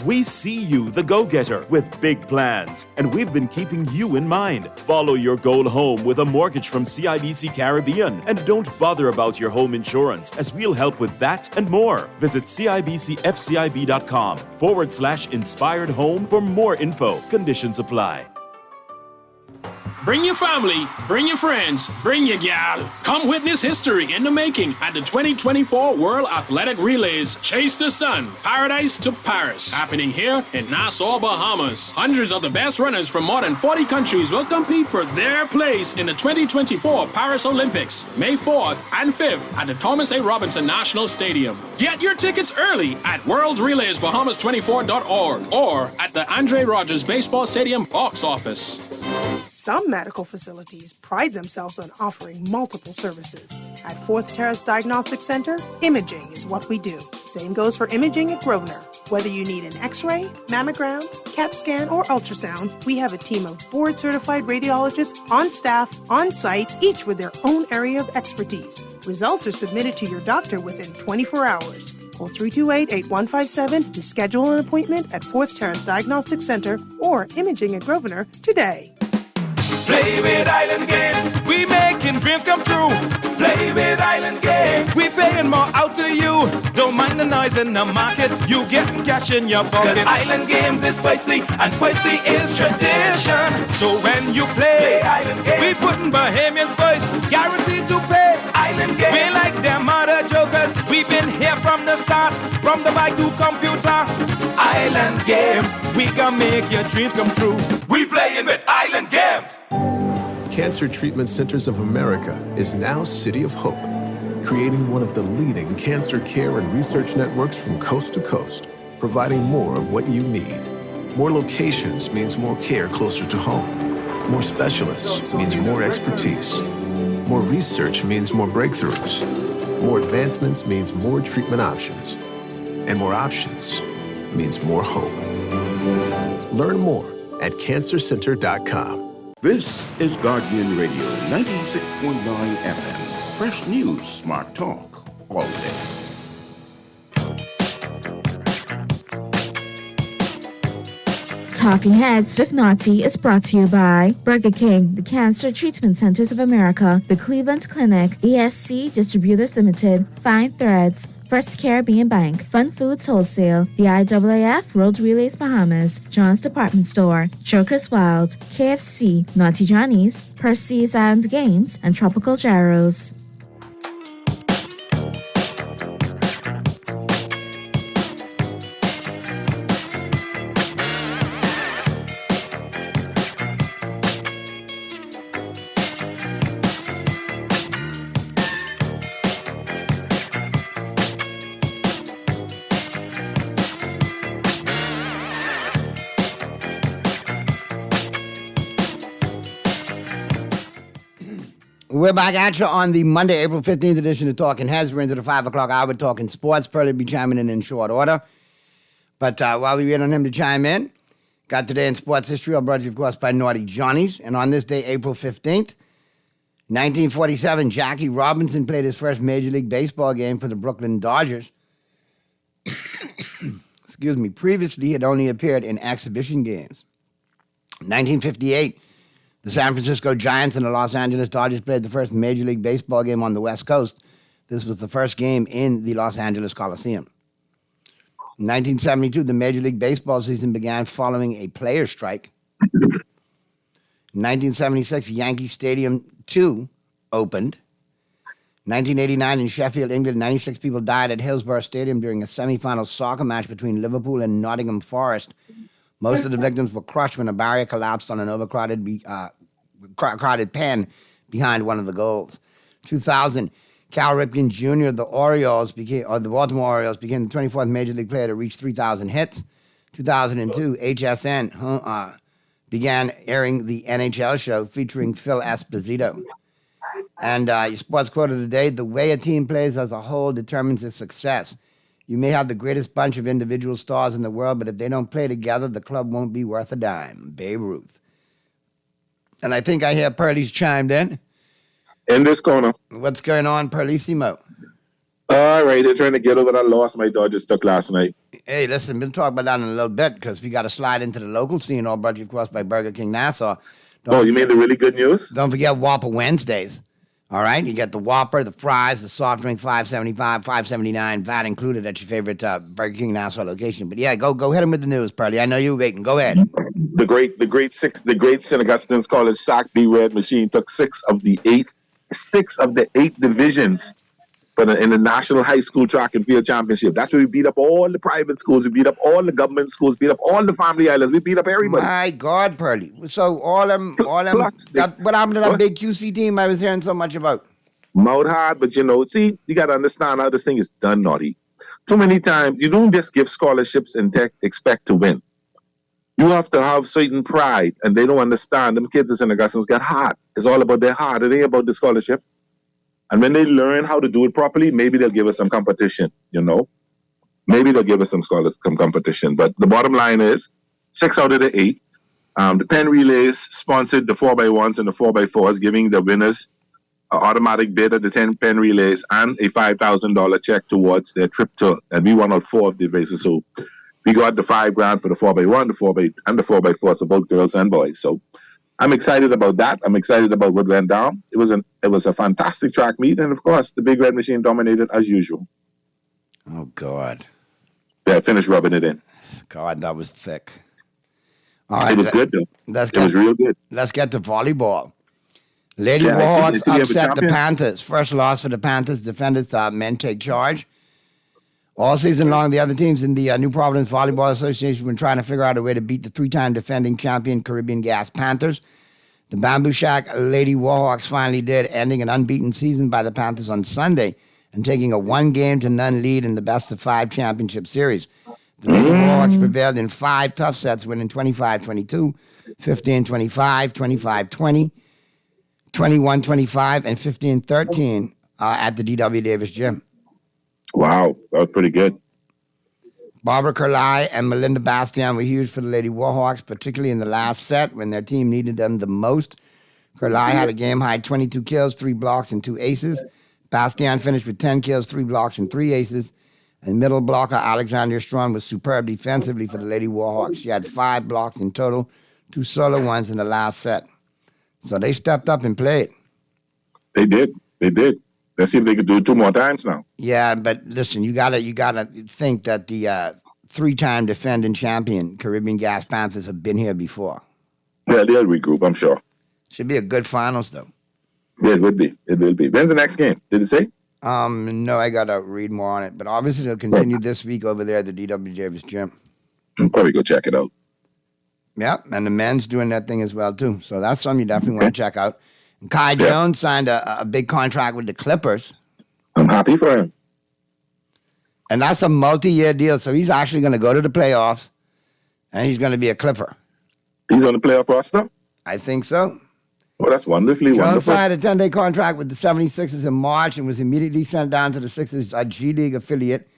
We see you, the go-getter, with big plans, and we've been keeping you in mind. Follow your goal home with a mortgage from CIBC Caribbean, and don't bother about your home insurance, as we'll help with that and more. Visit CIBCFCIB.com/inspired home for more info. Conditions apply. Bring your family, bring your friends, bring your gal. Come witness history in the making at the 2024 World Athletic Relays Chase the Sun, Paradise to Paris, happening here in Nassau, Bahamas. Hundreds of the best runners from more than 40 countries will compete for their place in the 2024 Paris Olympics, May 4th and 5th at the Thomas A. Robinson National Stadium. Get your tickets early at worldrelaysbahamas24.org or at the Andre Rogers Baseball Stadium box office. Some medical facilities pride themselves on offering multiple services. At Fourth Terrace Diagnostic Center, imaging is what we do. Same goes for imaging at Grosvenor. Whether you need an X-ray, mammogram, CAT scan, or ultrasound, we have a team of board-certified radiologists on staff, on site, each with their own area of expertise. Results are submitted to your doctor within 24 hours. Call 328-8157 to schedule an appointment at Fourth Terrace Diagnostic Center or Imaging at Grosvenor today. Play with Island Games. We making dreams come true. Play with Island Games. We paying more out to you. Don't mind the noise in the market. You getting cash in your pocket. 'Cause Island Games is spicy and spicy is tradition. So when you play Island Games, we putting Bahamians first. Guaranteed to pay. Island Games. We like them other jokers. We've been here from the start. From the bike to computer. Island Games. We gonna make your dreams come true. We playing with Island Games. Cancer Treatment Centers of America is now City of Hope, creating one of the leading cancer care and research networks from coast to coast, providing more of what you need. More locations means more care closer to home. More specialists means more expertise. More research means more breakthroughs. More advancements means more treatment options. And more options means more hope. Learn more at cancercenter.com. This is Guardian Radio 96.9 FM. Fresh news, smart talk, all day. Talking Heads with Naughty is brought to you by Burger King, the Cancer Treatment Centers of America, the Cleveland Clinic, ESC Distributors Limited, Fine Threads, First Caribbean Bank, Fun Foods Wholesale, the IAAF World Relays Bahamas, John's Department Store, Joker's Wild, KFC, Naughty Johnny's, Percy's and Games, and Tropical Gyros. We're back at you on the Monday, April 15th edition of Talking Heads. We're into the 5 o'clock hour talking sports. Pearly will be chiming in short order. But while we wait on him to chime in, got today in sports history, all brought to you, of course, by Naughty Johnny's. And on this day, April 15th, 1947, Jackie Robinson played his first Major League Baseball game for the Brooklyn Dodgers. Excuse me. Previously, he had only appeared in exhibition games. 1958, the San Francisco Giants and the Los Angeles Dodgers played the first Major League Baseball game on the West Coast. This was the first game in the Los Angeles Coliseum. In 1972, the Major League Baseball season began following a players' strike. In 1976, Yankee Stadium 2 opened. 1989, in Sheffield, England, 96 people died at Hillsborough Stadium during a semifinal soccer match between Liverpool and Nottingham Forest. Most of the victims were crushed when a barrier collapsed on an overcrowded crowded pen behind one of the goals. 2000, Cal Ripken Jr., the Baltimore Orioles became the 24th Major League player to reach 3,000 hits. 2002, HSN began airing the NHL show featuring Phil Esposito. And your sports quote of the day, the way a team plays as a whole determines its success. You may have the greatest bunch of individual stars in the world, but if they don't play together, the club won't be worth a dime. Babe Ruth. And I think I hear Pearly's chimed in. In this corner. What's going on, Pearlissimo? All right, they're trying to get over that loss my Dodgers took last night. Hey, listen, we'll talk about that in a little bit because we got to slide into the local scene, all brought to you, of course, by Burger King Nassau. You mean the really good news? Don't forget Whopper Wednesdays. All right, you get the Whopper, the fries, the soft drink, $5.75, $5.79, VAT included at your favorite Burger King Nassau location. But yeah, go hit him with the news, Pearly. I know you're waiting. Go ahead. The great St. Augustine's College Sac B Red Machine took six of the eight divisions in the National High School Track and Field Championship. That's where we beat up all the private schools, we beat up all the government schools, beat up all the family islands, we beat up everybody. My God, Pearly. So what happened to that big QC team I was hearing so much about? Mouth hard, but you got to understand how this thing is done, Naughty. Too many times, you don't just give scholarships and expect to win. You have to have certain pride, and they don't understand. Them kids in St. Augustine's got heart. It's all about their heart. It ain't about the scholarship. And when they learn how to do it properly, maybe they'll give us some competition, Maybe they'll give us some competition. But the bottom line is, 6 out of the 8. The Penn Relays sponsored the 4x1s and the 4x4s, giving the winners an automatic bid at the 10 Penn Relays and a $5,000 check towards their trip to, and we won out 4 of the races. So we got the $5,000 for the 4x1, the 4x and the 4x4, so both girls and boys. So I'm excited about that. I'm excited about what went down. It was a fantastic track meet, and of course, the Big Red Machine dominated as usual. Oh God! Yeah, finished rubbing it in. God, that was thick. All right, it was good though. It was real good. Let's get to volleyball. Lady Warhawks upset the Panthers. First loss for the Panthers. Defenders men take charge. All season long, the other teams in the New Providence Volleyball Association have been trying to figure out a way to beat the 3-time defending champion Caribbean Gas Panthers. The Bamboo Shack Lady Warhawks finally did, ending an unbeaten season by the Panthers on Sunday and taking a 1-game-to-none lead in the best-of-5 championship series. The Lady Warhawks prevailed in 5 tough sets, winning 25-22, 15-25, 25-20, 21-25, and 15-13 at the D.W. Davis Gym. Wow, that was pretty good. Barbara Curlai and Melinda Bastian were huge for the Lady Warhawks, particularly in the last set when their team needed them the most. Curlai had a game-high 22 kills, 3 blocks, and 2 aces. Bastian finished with 10 kills, 3 blocks, and 3 aces. And middle blocker Alexandria Strong was superb defensively for the Lady Warhawks. She had 5 blocks in total, 2 solo ones in the last set. So they stepped up and played. They did. Let's see if they could do it 2 more times now. Yeah, but listen, you gotta think that the 3-time defending champion Caribbean Gas Panthers have been here before. Yeah, they'll regroup, I'm sure. Should be a good finals, though. Yeah, it would be. It will be. When's the next game? Did it say? No, I gotta read more on it. But obviously they'll continue this week over there at the D.W. Davis Gym. I'll probably go check it out. Yep, and the men's doing that thing as well, too. So that's something you definitely want to check out. And Kai Jones signed a big contract with the Clippers. I'm happy for him. And that's a multi-year deal, so he's actually going to go to the playoffs, and he's going to be a Clipper. He's on the playoff roster? I think so. Oh, that's wonderfully Jones wonderful. signed a 10-day contract with the 76ers in March and was immediately sent down to the Sixers' G League affiliate,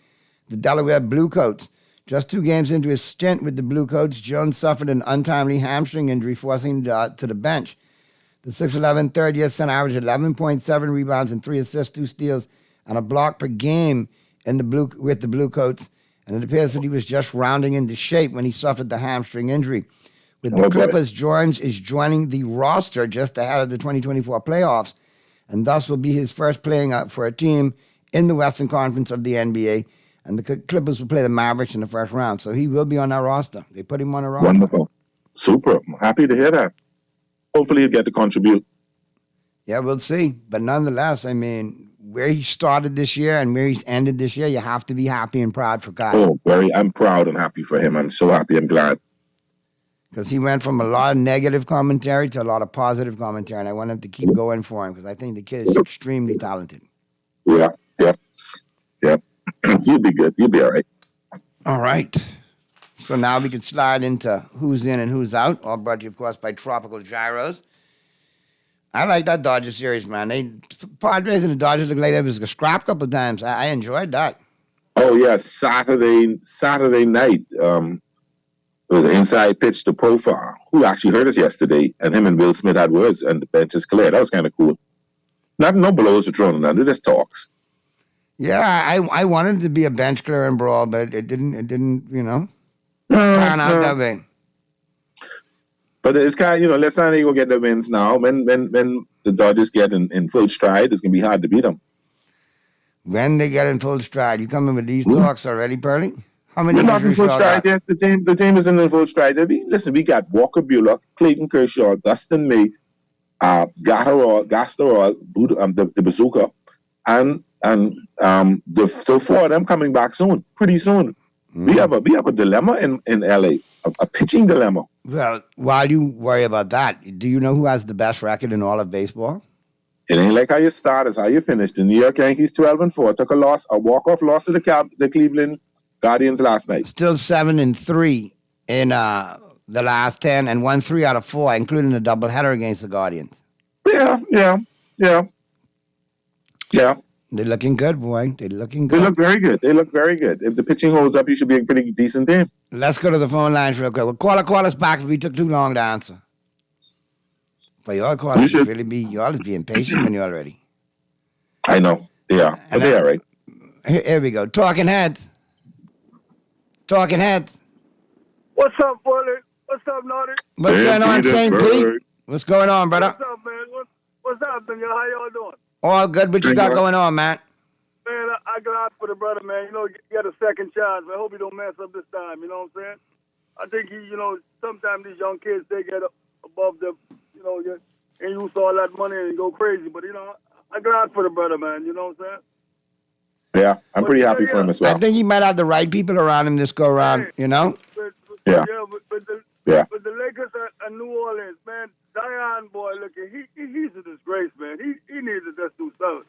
the Delaware Bluecoats. Just 2 games into his stint with the Bluecoats, Jones suffered an untimely hamstring injury, forcing him to the bench. The 6'11" third-year center averaged 11.7 rebounds and 3 assists, 2 steals, and a block per game with the Bluecoats, and it appears that he was just rounding into shape when he suffered the hamstring injury. With the Clippers, Jones is joining the roster just ahead of the 2024 playoffs, and thus will be his first playing for a team in the Western Conference of the NBA, and the Clippers will play the Mavericks in the first round, so he will be on that roster. They put him on the roster. Wonderful. Super. I'm happy to hear that. Hopefully he'll get to contribute. Yeah, we'll see. But nonetheless, I mean, where he started this year and where he's ended this year, you have to be happy and proud for Kai. Oh, I'm proud and happy for him. I'm so happy. I'm glad. Because he went from a lot of negative commentary to a lot of positive commentary, and I want him to keep going for him because I think the kid is extremely talented. Yeah. He'll be good. He'll be all right. All right. So now we can slide into who's in and who's out, all brought to you, of course, by Tropical Gyros. I like that Dodgers series, man. Padres and the Dodgers look like they was a scrap a couple of times. I enjoyed that. Oh, yeah. Saturday night, it was an inside pitch to Profile, who actually heard us yesterday, and him and Will Smith had words, and the benches cleared. That was kind of cool. No blows were thrown under, just talks. Yeah, I wanted it to be a bench clearing brawl, but it didn't, turn out that way. But it's kind of, let's not go get the wins now. When the Dodgers get in full stride, it's going to be hard to beat them. When they get in full stride. You coming with these talks already, Pearly? How many We're not in injuries full y'all stride got? yet. The team isn't in full stride. Listen, we got Walker Buehler, Clayton Kershaw, Dustin May, Gastorol, the Bazooka, and the four of them coming back soon, pretty soon. We have a dilemma in LA, a pitching dilemma. Well, while you worry about that, do you know who has the best record in all of baseball? It ain't like how you start, it's how you finish. The New York Yankees 12-4 took a walk-off loss to the Cleveland Guardians last night. Still 7-3 in the last 10 and won 3 out of 4, including a doubleheader against the Guardians. Yeah. They're looking good, boy. They're looking good. They look very good. If the pitching holds up, you should be a pretty decent team. Let's go to the phone lines real quick. Well, call us back if we took too long to answer. But y'all callers really y'all is being patient when you're ready. I know. They are. But they are, right? Here we go. Talking Heads. What's up, Bullet? What's up, Naughty? What's going on, St. Pete? What's going on, brother? What's up, man? What's happening, y'all? How y'all doing? All good. What you got going on, man? Man, I glad for the brother, man. You know, get a second chance. I hope he don't mess up this time. You know what I'm saying? I think sometimes these young kids, they get above the, and use all that money and go crazy. But, I'm glad for the brother, man. You know what I'm saying? Yeah, I'm pretty happy for him as well. I think he might have the right people around him this go around, Yeah. But the Lakers and New Orleans, man, Zion, boy, look, he's a disgrace, man. He needs to just do something.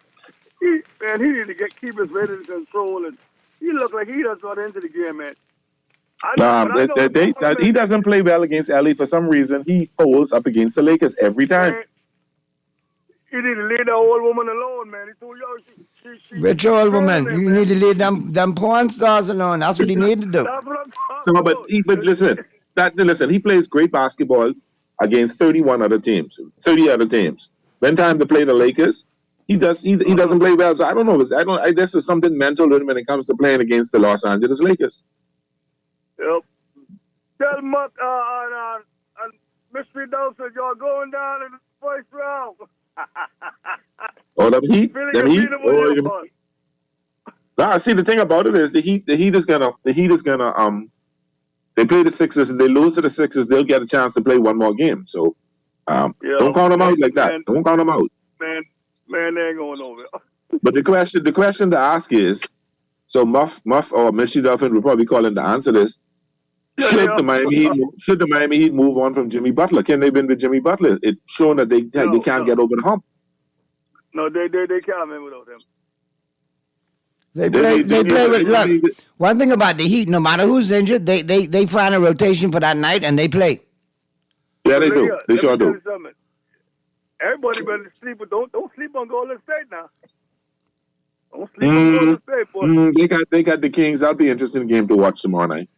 He needs to keep his rate under control, and he look like he doesn't enter the game, man. He doesn't play well against LA for some reason. He folds up against the Lakers every time. Man, he need to leave that old woman alone, man. He told y'all she Rich old woman, you need to leave them porn stars alone. That's what he need to do. That's what I'm talking No, but listen, he plays great basketball against 31 other teams, 30 other teams. When time to play the Lakers, he doesn't play well. So I don't know. This is something mental to him when it comes to playing against the Los Angeles Lakers. Yep. Tell Muck and Mystery Dawson, y'all going down in the first round. Oh, them Heat. Nah, see, the thing about it is the Heat is gonna they play the Sixers and they lose to the Sixers, they'll get a chance to play one more game. So don't count them out like that. Don't count them out. Man, they ain't going over. But the question to ask is, so Muff or Mystery Dolphin will probably call in to answer this. Should the Miami Heat move on from Jimmy Butler? Can they win with Jimmy Butler? It's shown that they can't get over the hump. No, they can't win without him. They play with look. One thing about the Heat, no matter who's injured, they find a rotation for that night and they play. Yeah, they do. They sure do. Everybody better sleep, but don't sleep on Golden State now. Don't sleep on Golden State, boy. They got the Kings. That'll be an interesting game to watch tomorrow night.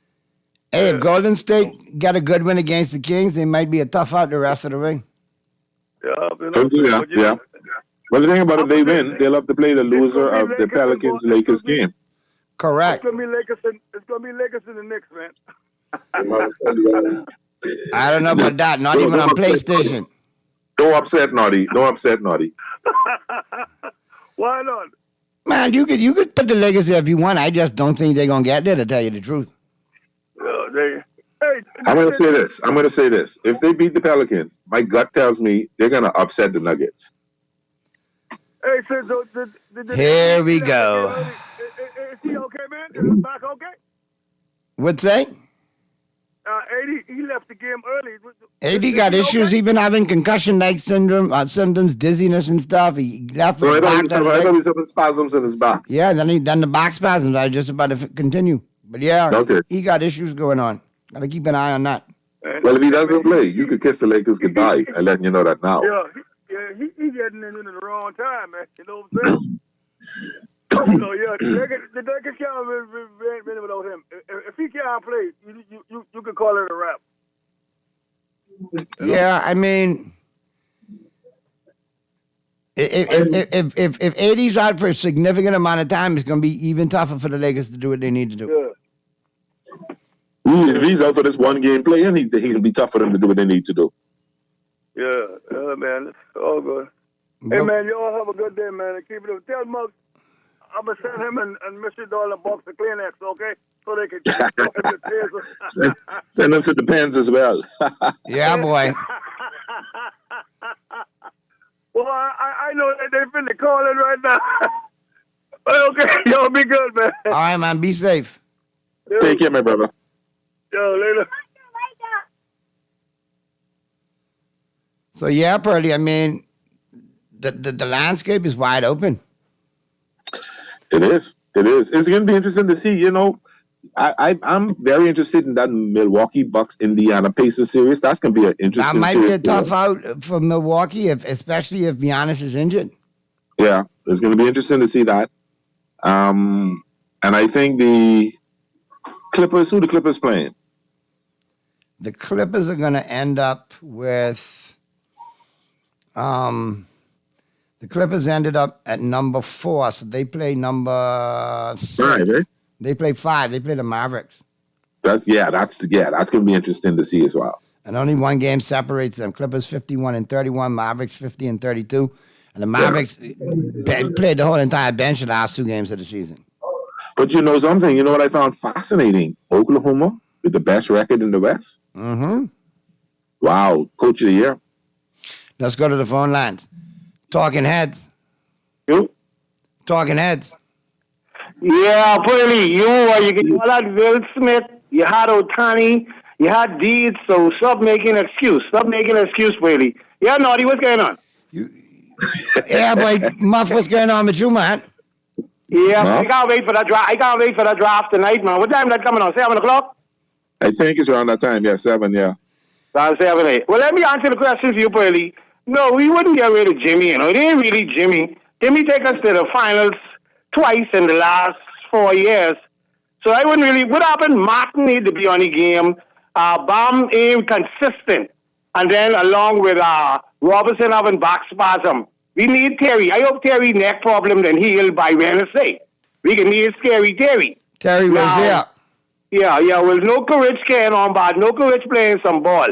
Hey, if Golden State got a good win against the Kings, they might be a tough out the rest of the way. Yeah. Well, the thing about it, if they win, they'll have to play the loser of the Pelicans-Lakers game. Correct. It's gonna be Lakers in the Knicks, man. I don't know about that. Not even on PlayStation. Don't upset Naughty. Why not? Man, you could put the Lakers there if you want. I just don't think they're gonna get there, to tell you the truth. I'm going to say this. If they beat the Pelicans, my gut tells me they're going to upset the Nuggets. Hey, so here we go. Is he okay, man? Is he back okay? What's that? AD, he left the game early. AD got issues. He's been having concussion-like symptoms, dizziness and stuff. He left with I thought he was having spasms in his back. Yeah, then the back spasms are just about to continue. But yeah, he got issues going on. Got to keep an eye on that. Well, if he doesn't play, you could kiss the Lakers goodbye. I'm letting you know that now. He getting in the wrong time, man. You know what I'm saying? The Lakers can't win without him. If he can't play, you can call it a wrap. Yeah, I mean, if AD's out for a significant amount of time, it's going to be even tougher for the Lakers to do what they need to do. Yeah. If he's out for this one game playing, he'll be tough for them to do what they need to do. Yeah, man. It's all good. Hey, man, y'all have a good day, man. And keep it up. Tell Muggs I'm going to send him and Mr. Dollar a box of Kleenex, okay? so they can join the Pens. Send them to the Pens as well. Yeah, boy. Well, I know that they're finna calling right now. Okay, y'all be good, man. All right, man. Be safe. Take care, my brother. Yo, later. So yeah, Pearly. I mean, the landscape is wide open. It is. It is. It's going to be interesting to see. You know, I'm very interested in that Milwaukee Bucks Indiana Pacers series. That's going to be an interesting. That might series be a tough out for Milwaukee, especially if Giannis is injured. Yeah, it's going to be interesting to see that. And I think the Clippers. Who the Clippers playing? The Clippers are going to end up with. The Clippers ended up at number 4, so they play number 6. 5, eh? They play 5. They play the Mavericks. That's going to be interesting to see as well. And only one game separates them. Clippers 51-31, Mavericks 50-32. And the Mavericks played the whole entire bench in the last 2 games of the season. But you know something? You know what I found fascinating? Oklahoma with the best record in the West. Mm-hmm. Wow, Coach of the Year. Let's go to the phone lines. Talking Heads. You? Talking Heads. Yeah, Pearly, you had Will Smith, you had Otani, you had Deeds, so stop making an excuse. Stop making an excuse, Pearly. Yeah, Naughty, what's going on? Yeah, boy, Muff, what's going on with you, man? Yeah, Muff? I can't wait for that draft. I can't wait for that draft tonight, man. What time is that coming on? 7 o'clock? I think it's around that time. Yeah, 7, yeah. Around 7, 8. Well, let me answer the question for you, Pearly. No, we wouldn't get rid of Jimmy, you know. It ain't really Jimmy. Jimmy take us to the finals twice in the last 4 years. So I wouldn't really... What happened? Martin need to be on the game. Bam ain't consistent. And then along with Robertson having back spasm. We need Terry. I hope Terry neck problem then healed by Wednesday. We can need Scary Terry. Terry was here. Yeah. Well, no courage carrying on bad. No courage playing some ball.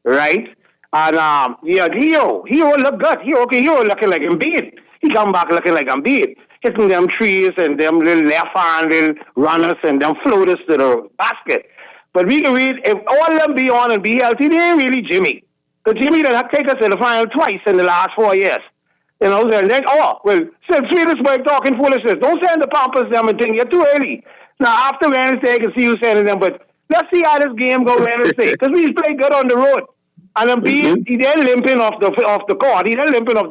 Right? And, Hero look good. Hero looking like Embiid. He come back looking like Embiid. Hitting them trees and them little left-hand little runners and them floaters to the basket. But we can read, if all of them be on and be healthy, they ain't really Jimmy. Because Jimmy done take us to the final twice in the last 4 years. You know, and then, since Sweetersburg talking foolishness, don't send the Pampas them and think you're too early. Now, after Wednesday, I can see you sending them, but let's see how this game go Wednesday. Because we play good on the road. And Embiid, he then limping off the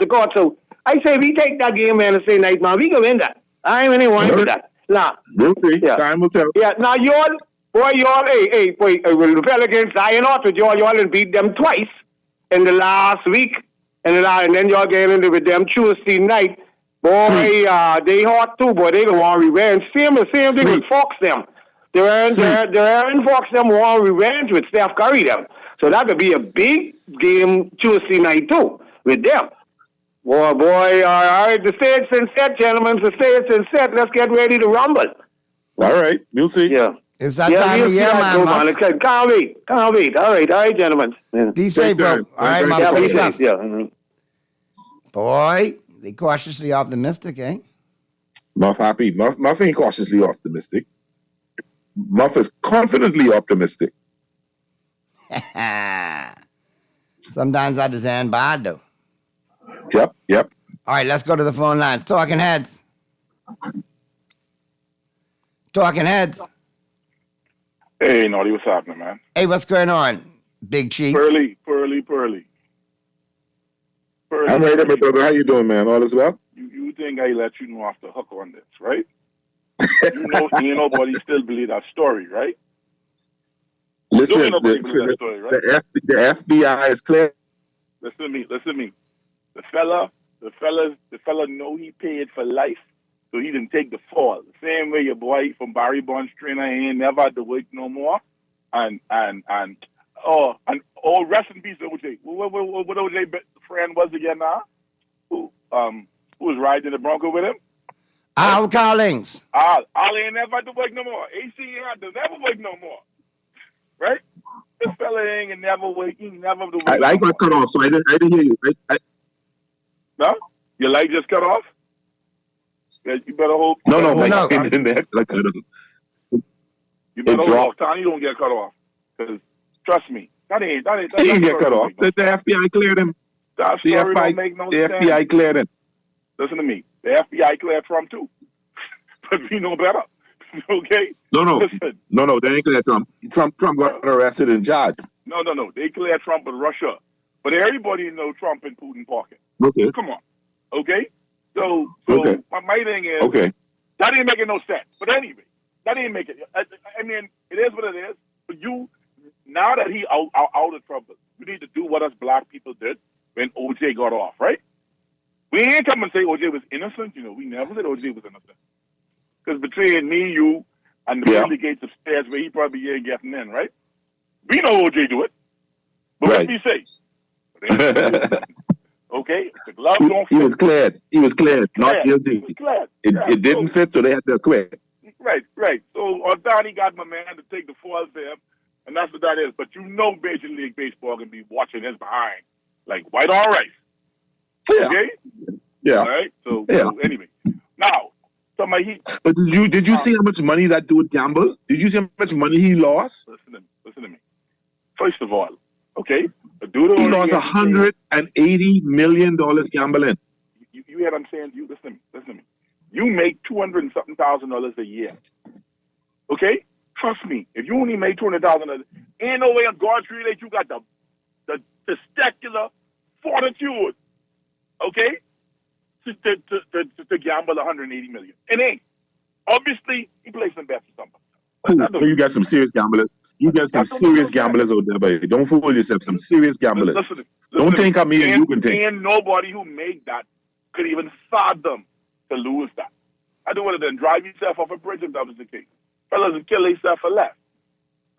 court. So I say we take that game Wednesday night, man. We can win that. I ain't really worried with that. Nah. We'll see. Yeah. Time will tell. Yeah. Now y'all, well, the Pelicans, Zion out with y'all and beat them twice in the last week. And then y'all get into with them Tuesday night. Boy, they hot too, boy. They don't want revenge. Same thing with Fox them. Aaron Fox them want revenge with Steph Curry them. So that could be a big game Tuesday night too with them. Boy, all right, the stage is set, gentlemen. The stage is set. Let's get ready to rumble. All right, we'll see. Yeah. It's that time of year, man. Can't wait. All right, gentlemen. Be safe, bro. All right, man. Yeah, be safe. Yeah. Boy, they cautiously optimistic, eh? Muff happy. Muff ain't cautiously optimistic. Muff is confidently optimistic. Sometimes I just end bad, though. Yep. All right, let's go to the phone lines. Talking Heads. Hey, Naughty, what's happening, man? Hey, what's going on, Big Chief? Pearly. I'm right, my brother. How you doing, man? All is well? You think I let you know off the hook on this, right? you know, but you still believe that story, right? Listen, that story, right? the FBI is clear. Listen to me. The fella know he paid for life, so he didn't take the fall. The same way your boy from Barry Bonds trainer, he ain't never had to work no more. And rest in peace, OJ. What OJ friend was again now? Who was riding the Bronco with him? Al Collins. Al ain't never had to work no more. AC ain't had to never work no more. Right? This fella ain't never working, never do. I got cut off, so I didn't hear you. No? Your light just cut off? Yeah, you better hope. No, my internet cut off. You better dropped. walk. Tony don't get cut off. Because trust me, that ain't. He didn't get cut off. The FBI cleared him. That The story FBI, don't make no the sense. FBI cleared him. Listen to me. The FBI cleared Trump too. But we know better. Okay? No. Listen. No, they ain't cleared Trump. Trump got arrested and charged. No. They cleared Trump with Russia. But everybody know Trump and Putin pocket. Okay. Come on. Okay? So Okay. my thing is, Okay. that ain't making no sense. But anyway, that ain't making it. I mean, it is what it is. But you, now that he out of trouble, you need to do what us black people did when OJ got off, right? We ain't come and say OJ was innocent. You know, we never said OJ was innocent. Because between me, you, and the pearly gates upstairs where he probably ain't getting in, right? We know OJ do it. But what did he say? Okay? The glove don't fit. He was cleared. Not guilty. He was cleared. It didn't fit, so they had to acquit. Right. So Donnie got my man to take the fall for him, and that's what that is. But you know Major League Baseball can be watching his behind like white on rice. Yeah. Okay? Yeah. All right? So anyway. Now, so my heat. But did you see how much money that dude gambled? Did you see how much money he lost? Listen to me. First of all, okay? The dude he lost $180 million gambling. You hear what I'm saying? You listen to me. You make $200 and something thousand a year. Okay? Trust me. If you only make $200,000, ain't no way on God's relate you got the testicular fortitude, okay, to gamble $180 million. It ain't. Obviously, he plays some bets or something. You got some serious gamblers. You got some serious gamblers out there, baby. Don't fool yourself. Some serious gamblers. Listen, don't think of me and you can think. And nobody who made that could even fathom to lose that. I do want to then drive yourself off a bridge if that was the case. Fellas would kill themselves for less.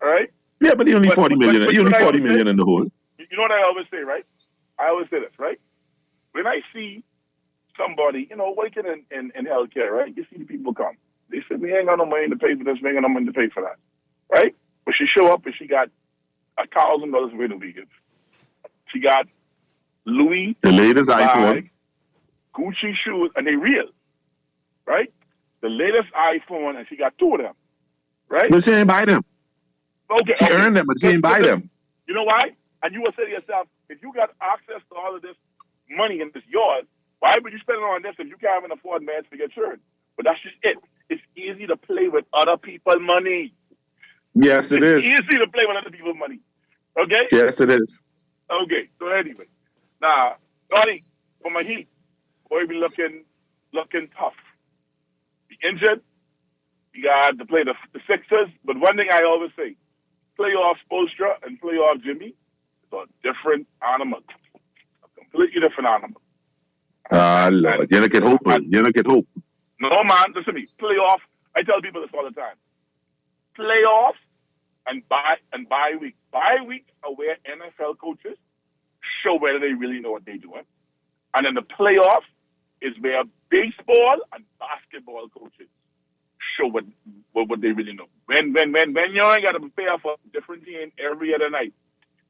All right? Yeah, but he only 40 million. He only 40 million in the hole. You know what I always say, right? I always say this, right? When I see somebody, working in healthcare, right? You see the people come. They say, we ain't got no money to pay for this, we ain't got no money to pay for that. Right? But she show up and she got $1,000 worth of vegans. She got Louis, the latest iPhone, Gucci shoes, and they real. Right? The latest iPhone, and she got 2 of them. Right? But she ain't buy them. Okay. She earned them, but she ain't buy them. You know why? And you will say to yourself, if you got access to all of this money and it's yours, why would you spend it on this if you can't even afford meds to get insured? But that's just it. It's easy to play with other people's money. Yes, it is. It's easy to play with other people's money. Okay? Yes, it is. Okay. So anyway, now, Donnie, for my Heat, boy, be looking tough. Be injured. You got to play the Sixers. But one thing I always say, playoff Spoelstra and playoff Jimmy is a different animal. A completely different animal. Lord. You don't get hope. You don't get hope. No, man. Listen to me. Playoff. I tell people this all the time. Playoffs and bye week. Bye weeks are where NFL coaches show whether they really know what they're doing. And then the playoffs is where baseball and basketball coaches show what they really know. When you ain't got to prepare for a different team every other night,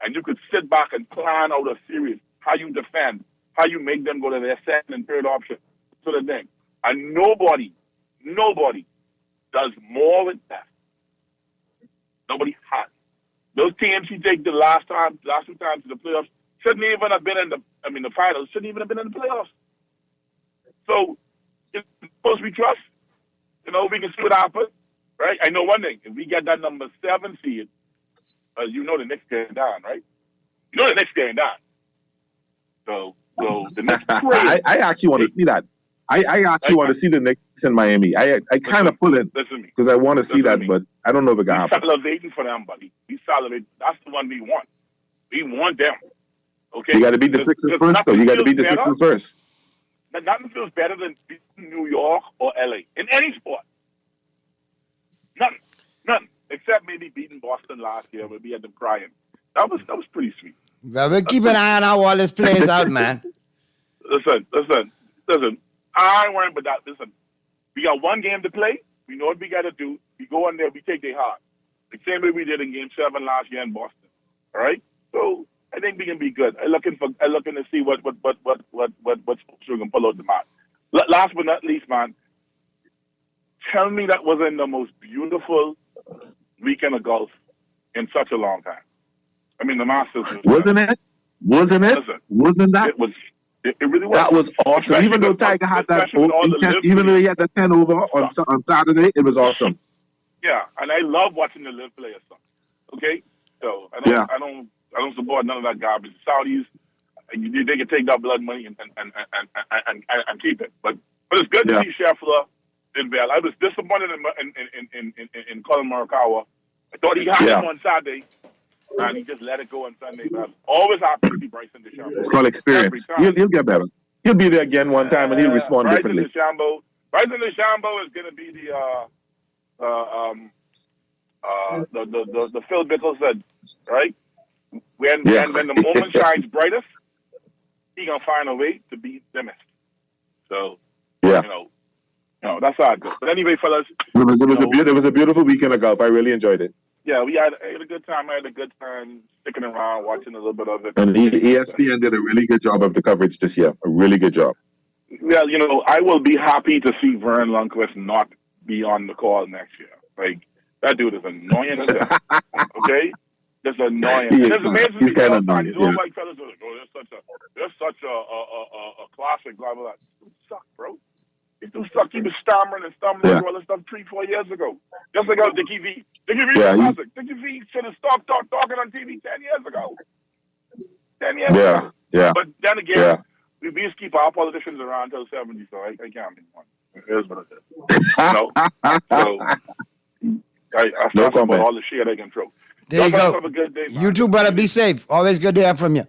and you could sit back and plan out a series, how you defend, how you make them go to their second and third option, sort of thing. And nobody does more with that. Nobody has. Those teams he take the last 2 times to the playoffs shouldn't even have been the finals, shouldn't even have been in the playoffs. So, it's supposed to be trust. We can see what happens, right? I know one thing. If we get that number 7 seed, the Knicks getting down, right? The Knicks getting down. So the Knicks trade. I actually want to see that. I actually want to see the Knicks in Miami. I kind of pull it because I want to see that, but I don't know if it can happen. We're salivating for them, buddy. We salivate. That's the one we want. We want them. Okay. You got to beat the Sixers first, though. You got to beat the Sixers first. Nothing feels better than beating New York or LA in any sport. Nothing. Except maybe beating Boston last year where we had them crying. That was pretty sweet. Well, we'll keep an eye on how all this plays out, man. Listen. I ain't worrying about that. Listen, we got one game to play. We know what we got to do. We go in there. We take their heart. The same way we did in Game 7 last year in Boston. All right. So I think we can be good. I'm looking to see what we can pull out the mat. Last but not least, man. Tell me that wasn't the most beautiful weekend of golf in such a long time. I mean, the Masters wasn't it? Wasn't it? Wasn't that? It was. It really was. That was awesome. Especially Even though Tiger had that, even though he had the 10 over on Saturday, it was awesome. Yeah, and I love watching the live players. Okay, so I don't support none of that garbage. The Saudis, they can take that blood money and keep it. But it's good to see Scheffler did well. I was disappointed in Colin Morikawa. I thought he had him on Saturday, and he just let it go on Sunday. But I'm always happy to see Bryson DeChambeau. It's called experience. He'll get better. He'll be there again one time, and he'll respond differently. Bryson DeChambeau is going to be the Phil Mickelson, right? When the moment shines brightest, he gonna find a way to beat them. So that's how it goes. But anyway, fellas, it was a beautiful weekend of golf. I really enjoyed it. Yeah, I had a good time. I had a good time sticking around, watching a little bit of it. And ESPN did a really good job of the coverage this year. A really good job. Well, I will be happy to see Vern Lundquist not be on the call next year. Like, that dude is annoying as hell. Okay? Just annoying. He's kind of annoying. These old white fellas are like, they're such a classic, blah, blah, blah. You suck, bro. You do suck. He was stammering and stumbling all this stuff 3-4 years ago. Just like how Dickie V. Dickie V was classic. Dickie V should have stopped talking on TV 10 years ago. 10 years ago. Yeah. But then again, we used to keep our politicians around until 70, so I can't be one. It is what it is. So, I start about all the shit I can throw. There you go. Have a good day, man. You too, brother. Be safe. Always good to hear from you.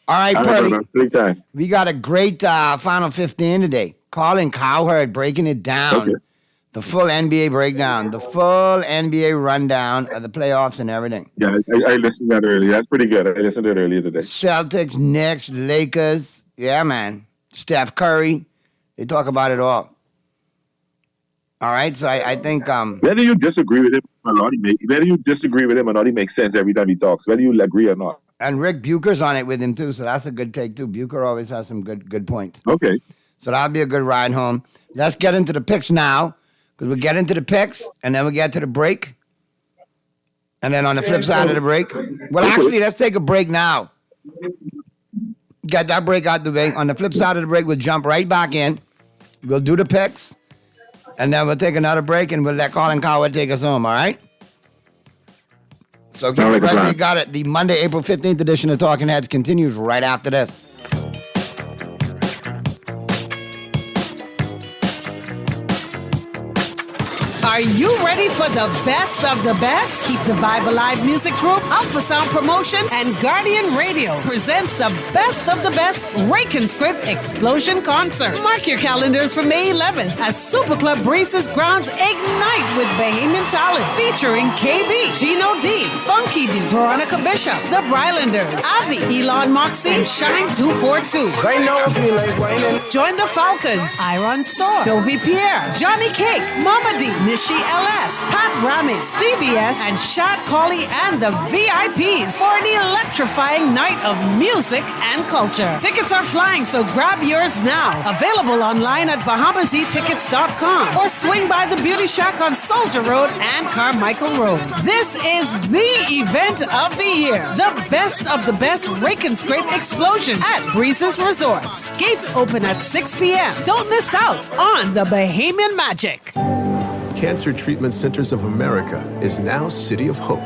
All right, Purdy. Big time. We got a great Final 15 today. Colin Cowherd breaking it down. Okay. The full NBA breakdown. The full NBA rundown of the playoffs and everything. Yeah, I listened to that earlier. That's pretty good. I listened to it earlier today. Celtics, Knicks, Lakers. Yeah, man. Steph Curry. They talk about it all. All right, so I think whether you disagree with him or not, he makes sense every time he talks, whether you agree or not. And Rick Bucher's on it with him too, so that's a good take too. Bucher always has some good points. Okay. So that'll be a good ride home. Let's get into the picks now, because we'll get into the picks and then we'll get to the break. And then on the flip side of the break, well, actually, let's take a break now. Get that break out the way. On the flip side of the break, we'll jump right back in. We'll do the picks. And then we'll take another break and we'll let Colin Cowherd take us home, all right? So get ready. We got it. The Monday, April 15th edition of Talking Heads continues right after this. Are you ready for the best of the best? Keep the Vibe Alive Music Group up for sound promotion, and Guardian Radio presents the best of the best Rake and Script Explosion Concert. Mark your calendars for May 11th as Super Club Breezes grounds ignite with Bahamian talent featuring KB, Gino D, Funky D, Veronica Bishop, The Brylanders, Avi, Elon Moxie, and Shine 242. Right now I feel like whining. Join the Falcons, Iron Storm, Sylvie Pierre, Johnny Cake, Mama D, Nishi LS, Pat Rami, Stevie S, and Shad Colley and the VIPs for an electrifying night of music and culture. Tickets are flying, so grab yours now. Available online at BahamaZTickets.com or swing by the Beauty Shack on Soldier Road and Carmichael Road. This is the event of the year. The best of the best Rake and Scrape Explosion at Breezes Resorts. Gates open at 6 p.m. Don't miss out on the Bahamian Magic. Cancer Treatment Centers of America is now City of Hope,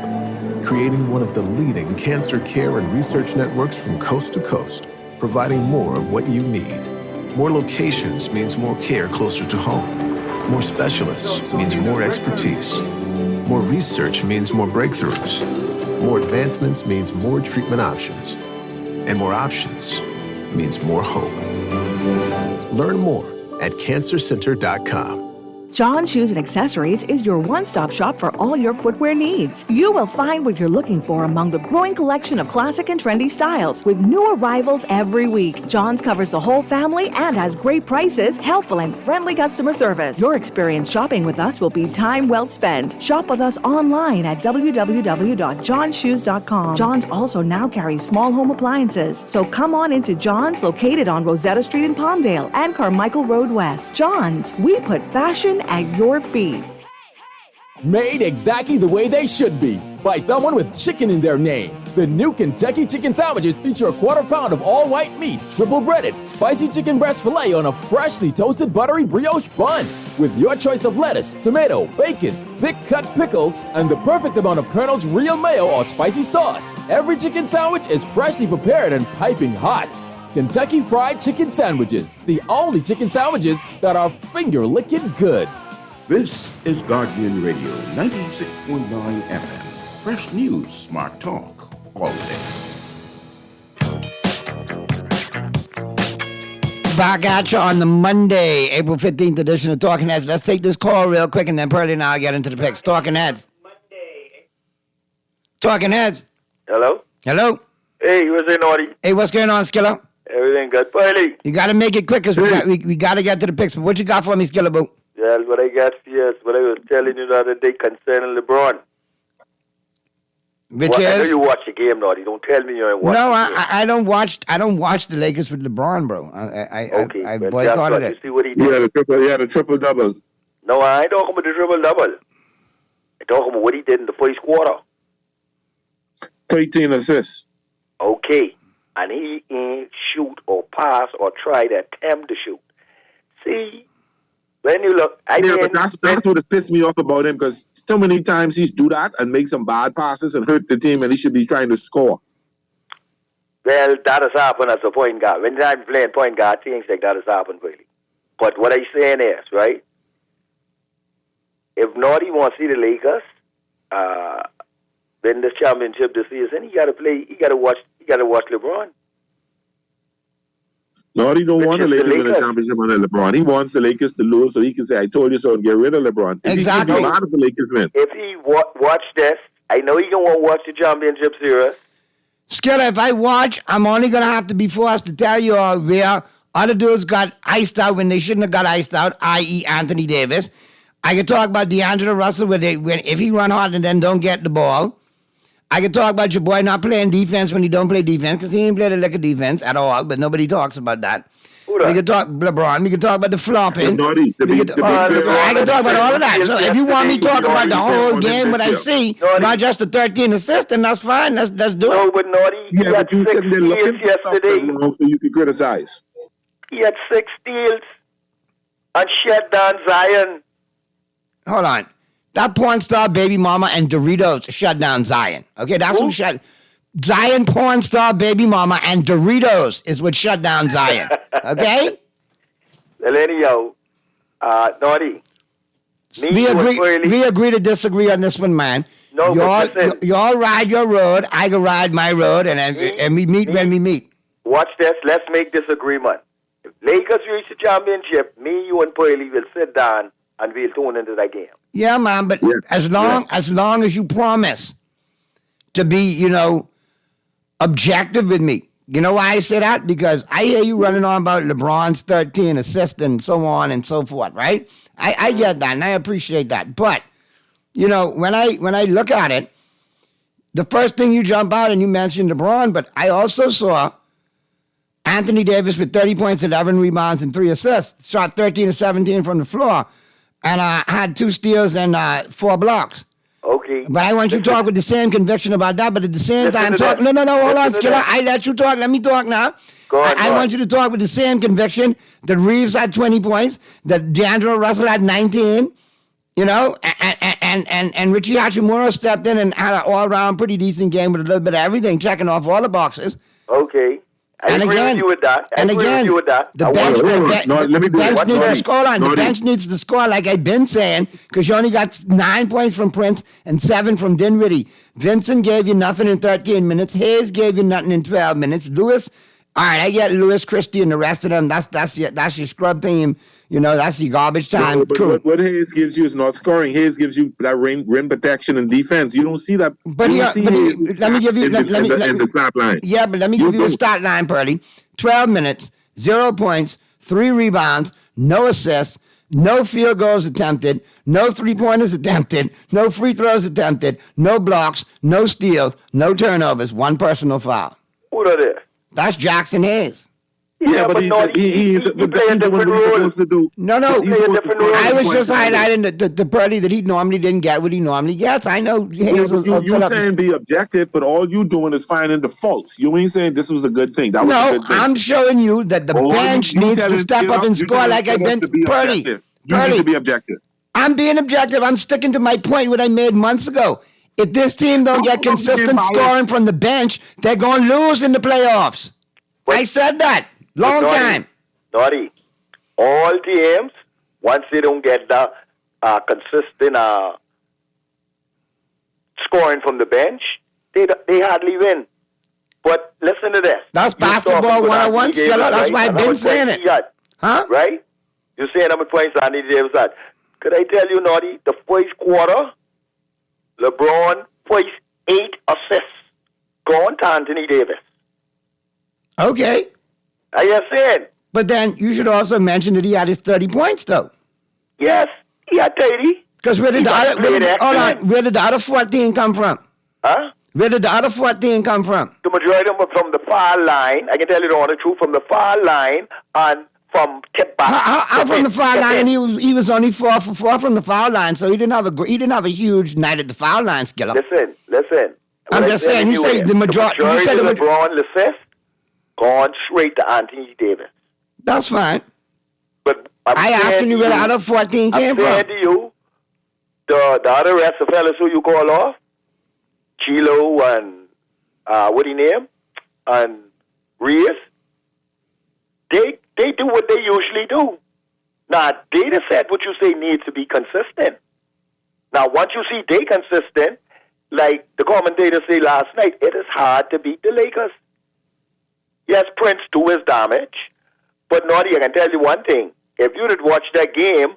creating one of the leading cancer care and research networks from coast to coast, providing more of what you need. More locations means more care closer to home. More specialists means more expertise. More research means more breakthroughs. More advancements means more treatment options. And more options means more hope. Learn more at cancercenter.com. John Shoes and Accessories is your one-stop shop for all your footwear needs. You will find what you're looking for among the growing collection of classic and trendy styles with new arrivals every week. John's covers the whole family and has great prices, helpful and friendly customer service. Your experience shopping with us will be time well spent. Shop with us online at www.johnshoes.com. John's also now carries small home appliances. So come on into John's, located on Rosetta Street in Palmdale and Carmichael Road West. John's, we put fashion at your feet. Made exactly the way they should be by someone with chicken in their name. The new Kentucky Chicken Sandwiches feature a quarter pound of all-white meat, triple breaded, spicy chicken breast filet on a freshly toasted buttery brioche bun. With your choice of lettuce, tomato, bacon, thick-cut pickles, and the perfect amount of Colonel's real mayo or spicy sauce. Every chicken sandwich is freshly prepared and piping hot. Kentucky Fried Chicken Sandwiches, the only chicken sandwiches that are finger-licking good. This is Guardian Radio 96.9 FM. Fresh news, smart talk, all day. Back at you on the Monday, April 15th edition of Talking Heads. Let's take this call real quick, and then Pearlie and I'll get into the picks. Talking Heads. Talking Heads. Hello? Hello? Hey, what's it, Naughty? Hey, what's going on, Skilla? Everything good, Pearlie? You got to make it quick, because we got to get to the picks. What you got for me, Skilla Boo? Yeah, what I got for you is what I was telling you the other day concerning LeBron. Which I know is? you watch the game, Naughty. Don't tell me you ain't watching No, the game. I don't watch the Lakers with LeBron, bro. I well, boycotted you it. see what he He did? had a triple double. No, I ain't talking about the triple-double. I'm talking about what he did in the first quarter. 13 assists. Okay. And he ain't shoot or pass or try to attempt to shoot. See, when you look... But that's what pissed me off about him, because so many times he's do that and make some bad passes and hurt the team, and he should be trying to score. Well, that has happened as a point guard. When I'm playing point guard, things like that has happened, really. But what I'm saying is, right, if Naughty wants to see the Lakers win this championship this season, he got to watch LeBron. No, he don't want the Lakers to win a Lakers. championship under LeBron. He wants the Lakers to lose so he can say, I told you so, and get rid of LeBron. Exactly. He should be mad if the Lakers win. If he watch this, I know he don't want to watch the championship series. Skilla, if I watch, I'm only going to have to be forced to tell you all where other dudes got iced out when they shouldn't have got iced out, i.e. Anthony Davis. I can talk about D'Angelo Russell if he run hard and then don't get the ball. I can talk about your boy not playing defense when he don't play defense, because he ain't played a lick of defense at all, but nobody talks about that. We can talk LeBron. We can talk about the flopping. I can talk about all of that. So if you want me to talk about the whole game, what I see, not just the 13 assists, then that's fine. Let's do it. No, but Naughty, he had 6 steals yesterday. So you can criticize. He had 6 steals and shut down Zion. Hold on. That porn star baby mama and Doritos shut down Zion. Okay, that's who shut Zion. Porn star baby mama and Doritos is what shut down Zion. Okay? Well, anyhow, Naughty. We agree to disagree on this one, man. No, y'all ride your road, I can ride my road, and we meet when we meet. Watch this. Let's make this agreement. If Lakers reach the championship, me, you, and Pearlie will sit down and we'll tune into that game. Yeah, man, but as long as you promise to be, objective with me. You know why I say that? Because I hear you running on about LeBron's 13 assists and so on and so forth, right? I get that, and I appreciate that. But, when I look at it, the first thing you jump out and you mentioned LeBron, but I also saw Anthony Davis with 30 points, 11 rebounds, and 3 assists. Shot 13 of 17 from the floor. And had 2 steals and 4 blocks. Okay. But I want you to talk with the same conviction about that, but at the same time talk. No, hold on, Skilla. I let you talk. Let me talk now. Go on, I want you to talk with the same conviction that Reeves had 20 points, that D'Angelo Russell had 19, and Richie Hachimura stepped in and had an all-around pretty decent game with a little bit of everything, checking off all the boxes. Okay. I agree with you with that. The bench needs to score like I've been saying, because you only got 9 points from Prince and 7 from Dinwiddie. Vincent gave you nothing in 13 minutes. Hayes gave you nothing in 12 minutes. Lewis, all right, I get Lewis, Christie, and the rest of them. That's your scrub team. That's your garbage time. No, but what Hayes gives you is not scoring. Hayes gives you that rim protection and defense. You don't see that. Let me give you the stat line. Yeah, but let me give you a stat line, Pearlie. 12 minutes, 0 points, 3 rebounds, no assists, no field goals attempted, no 3-pointers attempted, no free throws attempted, no blocks, no steals, no turnovers, 1 personal foul. Who are they? That's Jackson Hayes. Yeah, but he's doing what he's supposed to do. No. I was just highlighting the Pearly that he normally didn't get what he normally gets. I know Hazel. You saying be objective, but all you doing is finding the faults. You ain't saying this was a good thing. That was a good thing. I'm showing you that the bench needs to step up and score like I've been. Pearly, you need to be objective. I'm being objective. I'm sticking to my point what I made months ago. If this team don't get consistent scoring from the bench, they're going to lose in the playoffs. I said that. Long time. Naughty. All teams, once they don't get the consistent scoring from the bench, they hardly win. But listen to this. That's basketball 101, Skilla. That's why I've been saying it. Huh? Right? You're saying how many points Anthony Davis had. Could I tell you, Naughty, the first quarter, LeBron first 8 assists going to Anthony Davis. Okay. I just saying. But then you should also mention that he had his 30 points, though. Yes, he had 30. Because where did the other 14 come from? Huh? Where did the other 14 come from? The majority of them were from the far line. I can tell you the truth, from the far line and from tip back. How from the foul line? And he was only 4 for 4 from the foul line, so he didn't have a huge night at the foul line, Skilla. Listen. I'm just saying. You say the majority. You said the LeBron assists gone straight to Anthony Davis. That's fine. But I asking you where the other 14 came from. I'm saying to you, the other rest of fellas who you call off, Chilo and what he name, and Reyes, they do what they usually do. Now, data said what you say needs to be consistent. Now, once you see they consistent, like the commentator said last night, it is hard to beat the Lakers. Yes, Prince do his damage, but Naughty, I can tell you one thing. If you did watch that game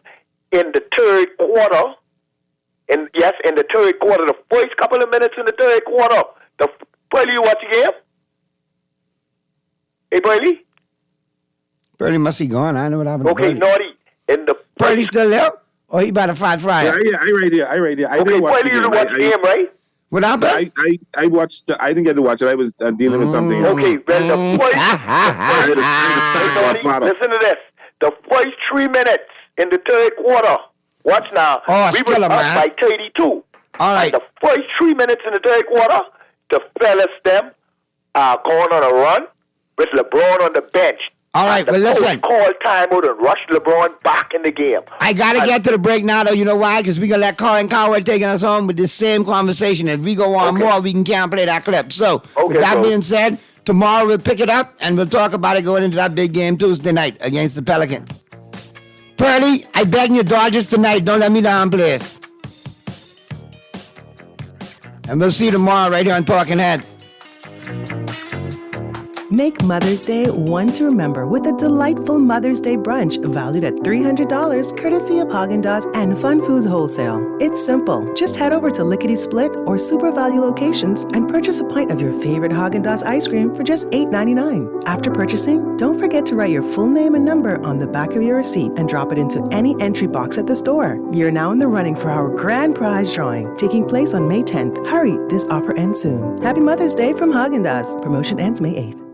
in the third quarter, in the third quarter, the first couple of minutes in the third quarter, Pearly, you watch the game? Hey, Pearly? Pearly must be gone. I know what happened. Okay, Naughty. Pearly still there? Or he about to fight Friday? Yeah, I right here. I didn't watch the game. You watch the game, right? What happened? I watched. I didn't get to watch it. I was dealing with something. Okay, well, listen to this. The first 3 minutes in the third quarter. Watch now. We were up by 32. All right. And the first 3 minutes in the third quarter, the fellas them are going on a run with LeBron on the bench. All right, well, listen. Call timeout and rush LeBron back in the game. I got to get to the break now, though. You know why? Because we're going to let Colin Coward taking us home with this same conversation. If we go on more, we can't play that clip. So, with that being said, tomorrow we'll pick it up, and we'll talk about it going into that big game Tuesday night against the Pelicans. Pearly, I beg your Dodgers tonight. Don't let me down, please. And we'll see you tomorrow right here on Talking Heads. Make Mother's Day one to remember with a delightful Mother's Day brunch valued at $300 courtesy of Haagen-Dazs and Fun Foods Wholesale. It's simple. Just head over to Lickety Split or Super Value locations and purchase a pint of your favorite Haagen-Dazs ice cream for just $8.99. After purchasing, don't forget to write your full name and number on the back of your receipt and drop it into any entry box at the store. You're now in the running for our grand prize drawing, taking place on May 10th. Hurry, this offer ends soon. Happy Mother's Day from Haagen-Dazs. Promotion ends May 8th.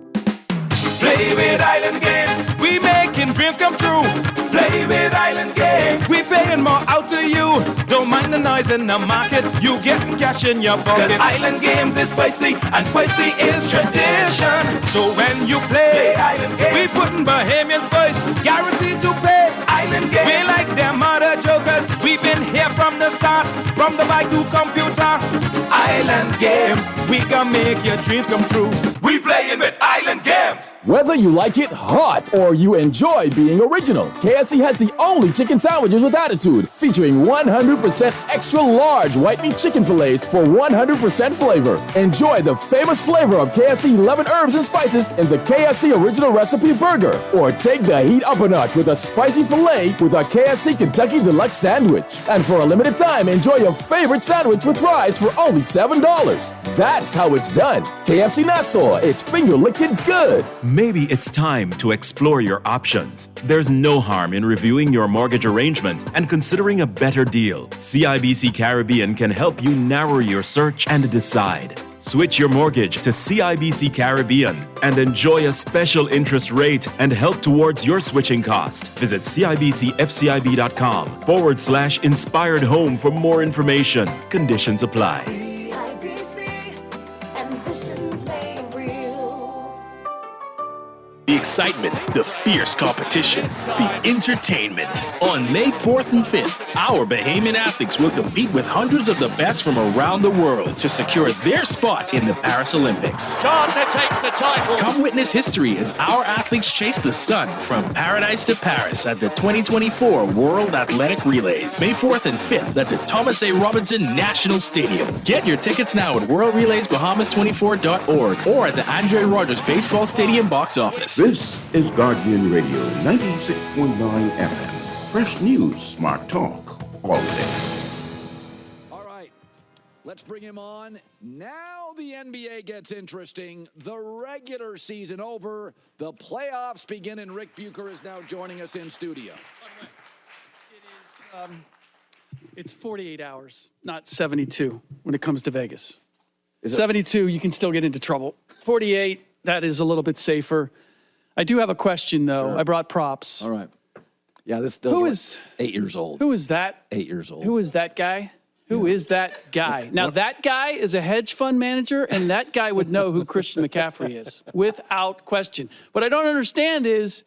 Play with Island Games, we making dreams come true. Play with Island Games, we paying more out to you. Don't mind the noise in the market, you getting cash in your pocket. 'Cause Island Games is spicy, and spicy is tradition. So when you play Island Games, we putting Bahamians first, guaranteed to pay. Island Games, we like them other jokers. We've been here from the start, from the bike to computer. Island Games, we gonna make your dreams come true. We playing with Island Games. Whether you like it hot or you enjoy being original, KFC has the only chicken sandwiches with attitude, featuring 100% extra large white meat chicken fillets for 100% flavor. Enjoy the famous flavor of KFC 11 herbs and spices in the KFC Original Recipe Burger, or take the heat up a notch with a spicy filet with a KFC Kentucky Deluxe Sandwich. And for a limited time, enjoy your favorite sandwich with fries for only $7. That's how it's done. KFC Nassau, it's finger-licking good. Maybe it's time to explore your options. There's no harm in reviewing your mortgage arrangement and considering a better deal. CIBC Caribbean can help you narrow your search and decide. Switch your mortgage to CIBC Caribbean and enjoy a special interest rate and help towards your switching cost. Visit CIBCFCIB.com/inspired home for more information. Conditions apply. The excitement, the fierce competition, the entertainment. On May 4th and 5th, our Bahamian athletes will compete with hundreds of the best from around the world to secure their spot in the Paris Olympics. Gardner takes the title. Come witness history as our athletes chase the sun from paradise to Paris at the 2024 World Athletic Relays. May 4th and 5th at the Thomas A. Robinson National Stadium. Get your tickets now at worldrelaysbahamas24.org or at the Andre Rogers Baseball Stadium box office. This is Guardian Radio 96.9 FM. Fresh news, smart talk, all day. Let's bring him on. Now the NBA gets interesting. The regular season over. The playoffs begin, and Rick Bucher is now joining us in studio. It's 48 hours, not 72 when it comes to Vegas. 72, you can still get into trouble. 48, that is a little bit safer. I do have a question, though. Sure. I brought props. All right. Yeah, this Who is 8 years old. Who is that? 8 years old. Who is that guy? Who is that guy? Now, that guy is a hedge fund manager, and that guy would know who Christian McCaffrey is, without question. What I don't understand is,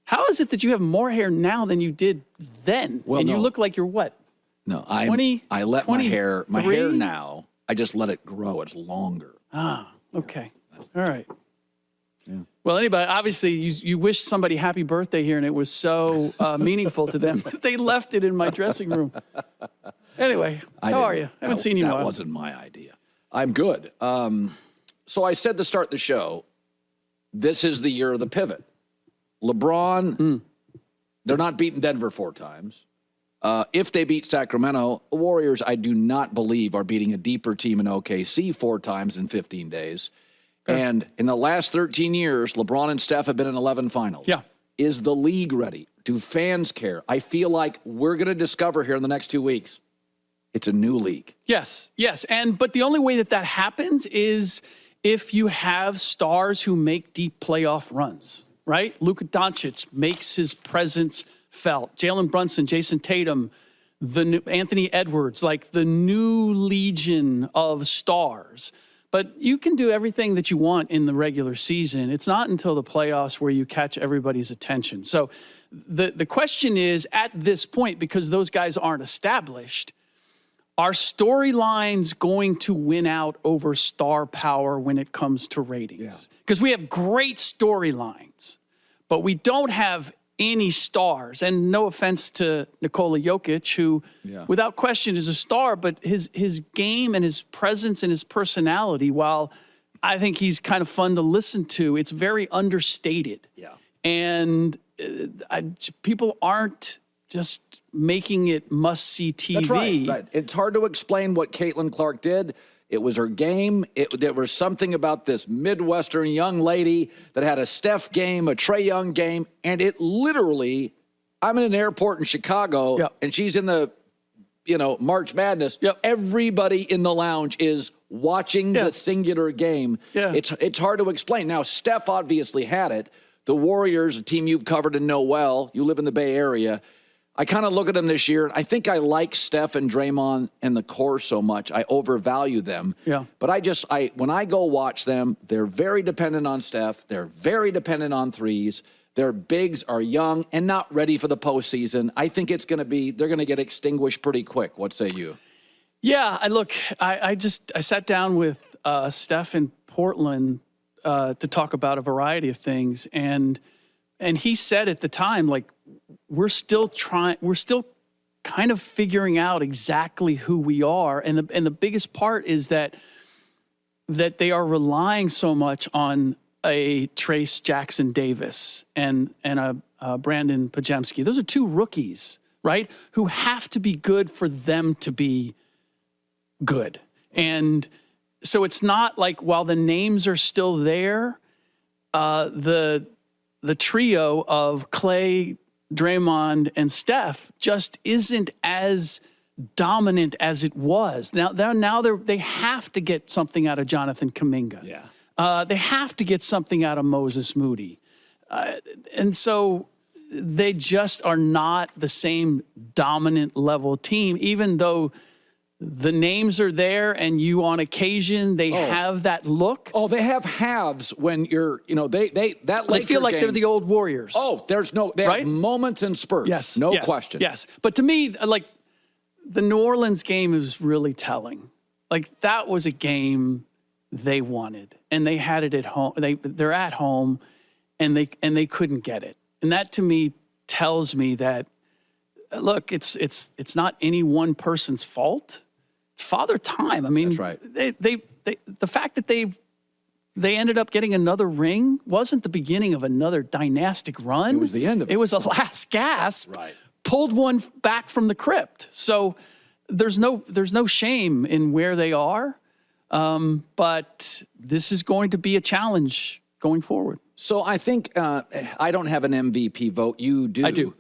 how is it that you have more hair now than you did then? Well, and you no. look like you're what? No, 20, I let my hair 23? now, I just let it grow. It's longer. Ah, okay. All right. Well, anybody, obviously, you wished somebody happy birthday here, and it was so meaningful to them that they left it in my dressing room. Anyway, how are you? I haven't seen you in a while. That wasn't my idea. I'm good. So I said to start the show, this is the year of the pivot. LeBron, they're not beating Denver 4 times. If they beat Sacramento, the Warriors, I do not believe, are beating a deeper team in OKC 4 times in 15 days. And in the last 13 years, LeBron and Steph have been in 11 finals. Yeah. Is the league ready? Do fans care? I feel like we're going to discover here in the next 2 weeks, it's a new league. Yes. But the only way that happens is if you have stars who make deep playoff runs, right? Luka Doncic makes his presence felt. Jalen Brunson, Jason Tatum, Anthony Edwards, like the new legion of stars. But you can do everything that you want in the regular season. It's not until the playoffs where you catch everybody's attention. So the question is, at this point, because those guys aren't established, are storylines going to win out over star power when it comes to ratings? Because we have great storylines, but we don't have any stars. And no offense to Nikola Jokic, who without question is a star, but his game and his presence and his personality, while I think he's kind of fun to listen to, it's very understated. Yeah. And people aren't just making it must-see TV. That's right. It's hard to explain what Caitlin Clark did. It was her game. There was something about this Midwestern young lady that had a Steph game, a Trae Young game, and it literally, I'm in an airport in Chicago, and she's in the, March Madness. Everybody in the lounge is watching the singular game. It's hard to explain. Now, Steph obviously had it. The Warriors, a team you've covered and know well, you live in the Bay Area. I kind of look at them this year. I think I like Steph and Draymond and the core so much. I overvalue them. Yeah. But when I go watch them, they're very dependent on Steph. They're very dependent on threes. Their bigs are young and not ready for the postseason. I think they're going to get extinguished pretty quick. What say you? Yeah, I sat down with Steph in Portland to talk about a variety of things. And he said at the time, like, we're still kind of figuring out exactly who we are. And the biggest part is that they are relying so much on a Trace Jackson Davis and a Brandon Pajemski. Those are 2 rookies, right? Who have to be good for them to be good. And so it's not like, while the names are still there, the trio of Clay, Draymond, and Steph just isn't as dominant as it was. Now they have to get something out of Jonathan Kuminga. Yeah. They have to get something out of Moses Moody. And so they just are not the same dominant level team, even though the names are there and you on occasion, they have that look. Oh, they have halves when you're, they feel like they're the old Warriors. Oh, they have moments and spurts. Yes. No question. Yes. But to me, like the New Orleans game is really telling. Like that was a game they wanted and they had it at home. They're at home and they couldn't get it. And that to me tells me that, look, it's not any one person's fault. It's Father Time. I mean, that's right. The fact that they ended up getting another ring wasn't the beginning of another dynastic run. It was the end of it. It was a last gasp. Right. Pulled one back from the crypt. So there's no shame in where they are. But this is going to be a challenge going forward. So I think I don't have an MVP vote. You do. I do.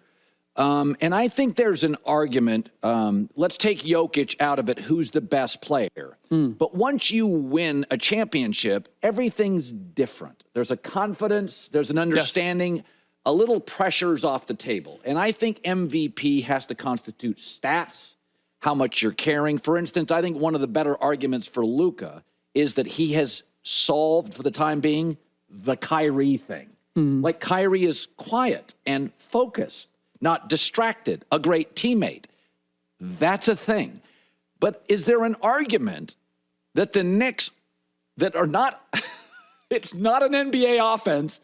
And I think there's an argument. Let's take Jokic out of it. Who's the best player? But once you win a championship, everything's different. There's a confidence. There's an understanding. Yes. A little pressure's off the table. And I think MVP has to constitute stats, how much you're carrying. For instance, I think one of the better arguments for Luka is that he has solved, for the time being, the Kyrie thing. Like Kyrie is quiet and focused, not distracted, a great teammate. That's a thing. But is there an argument that the Knicks that are not, it's not an NBA offense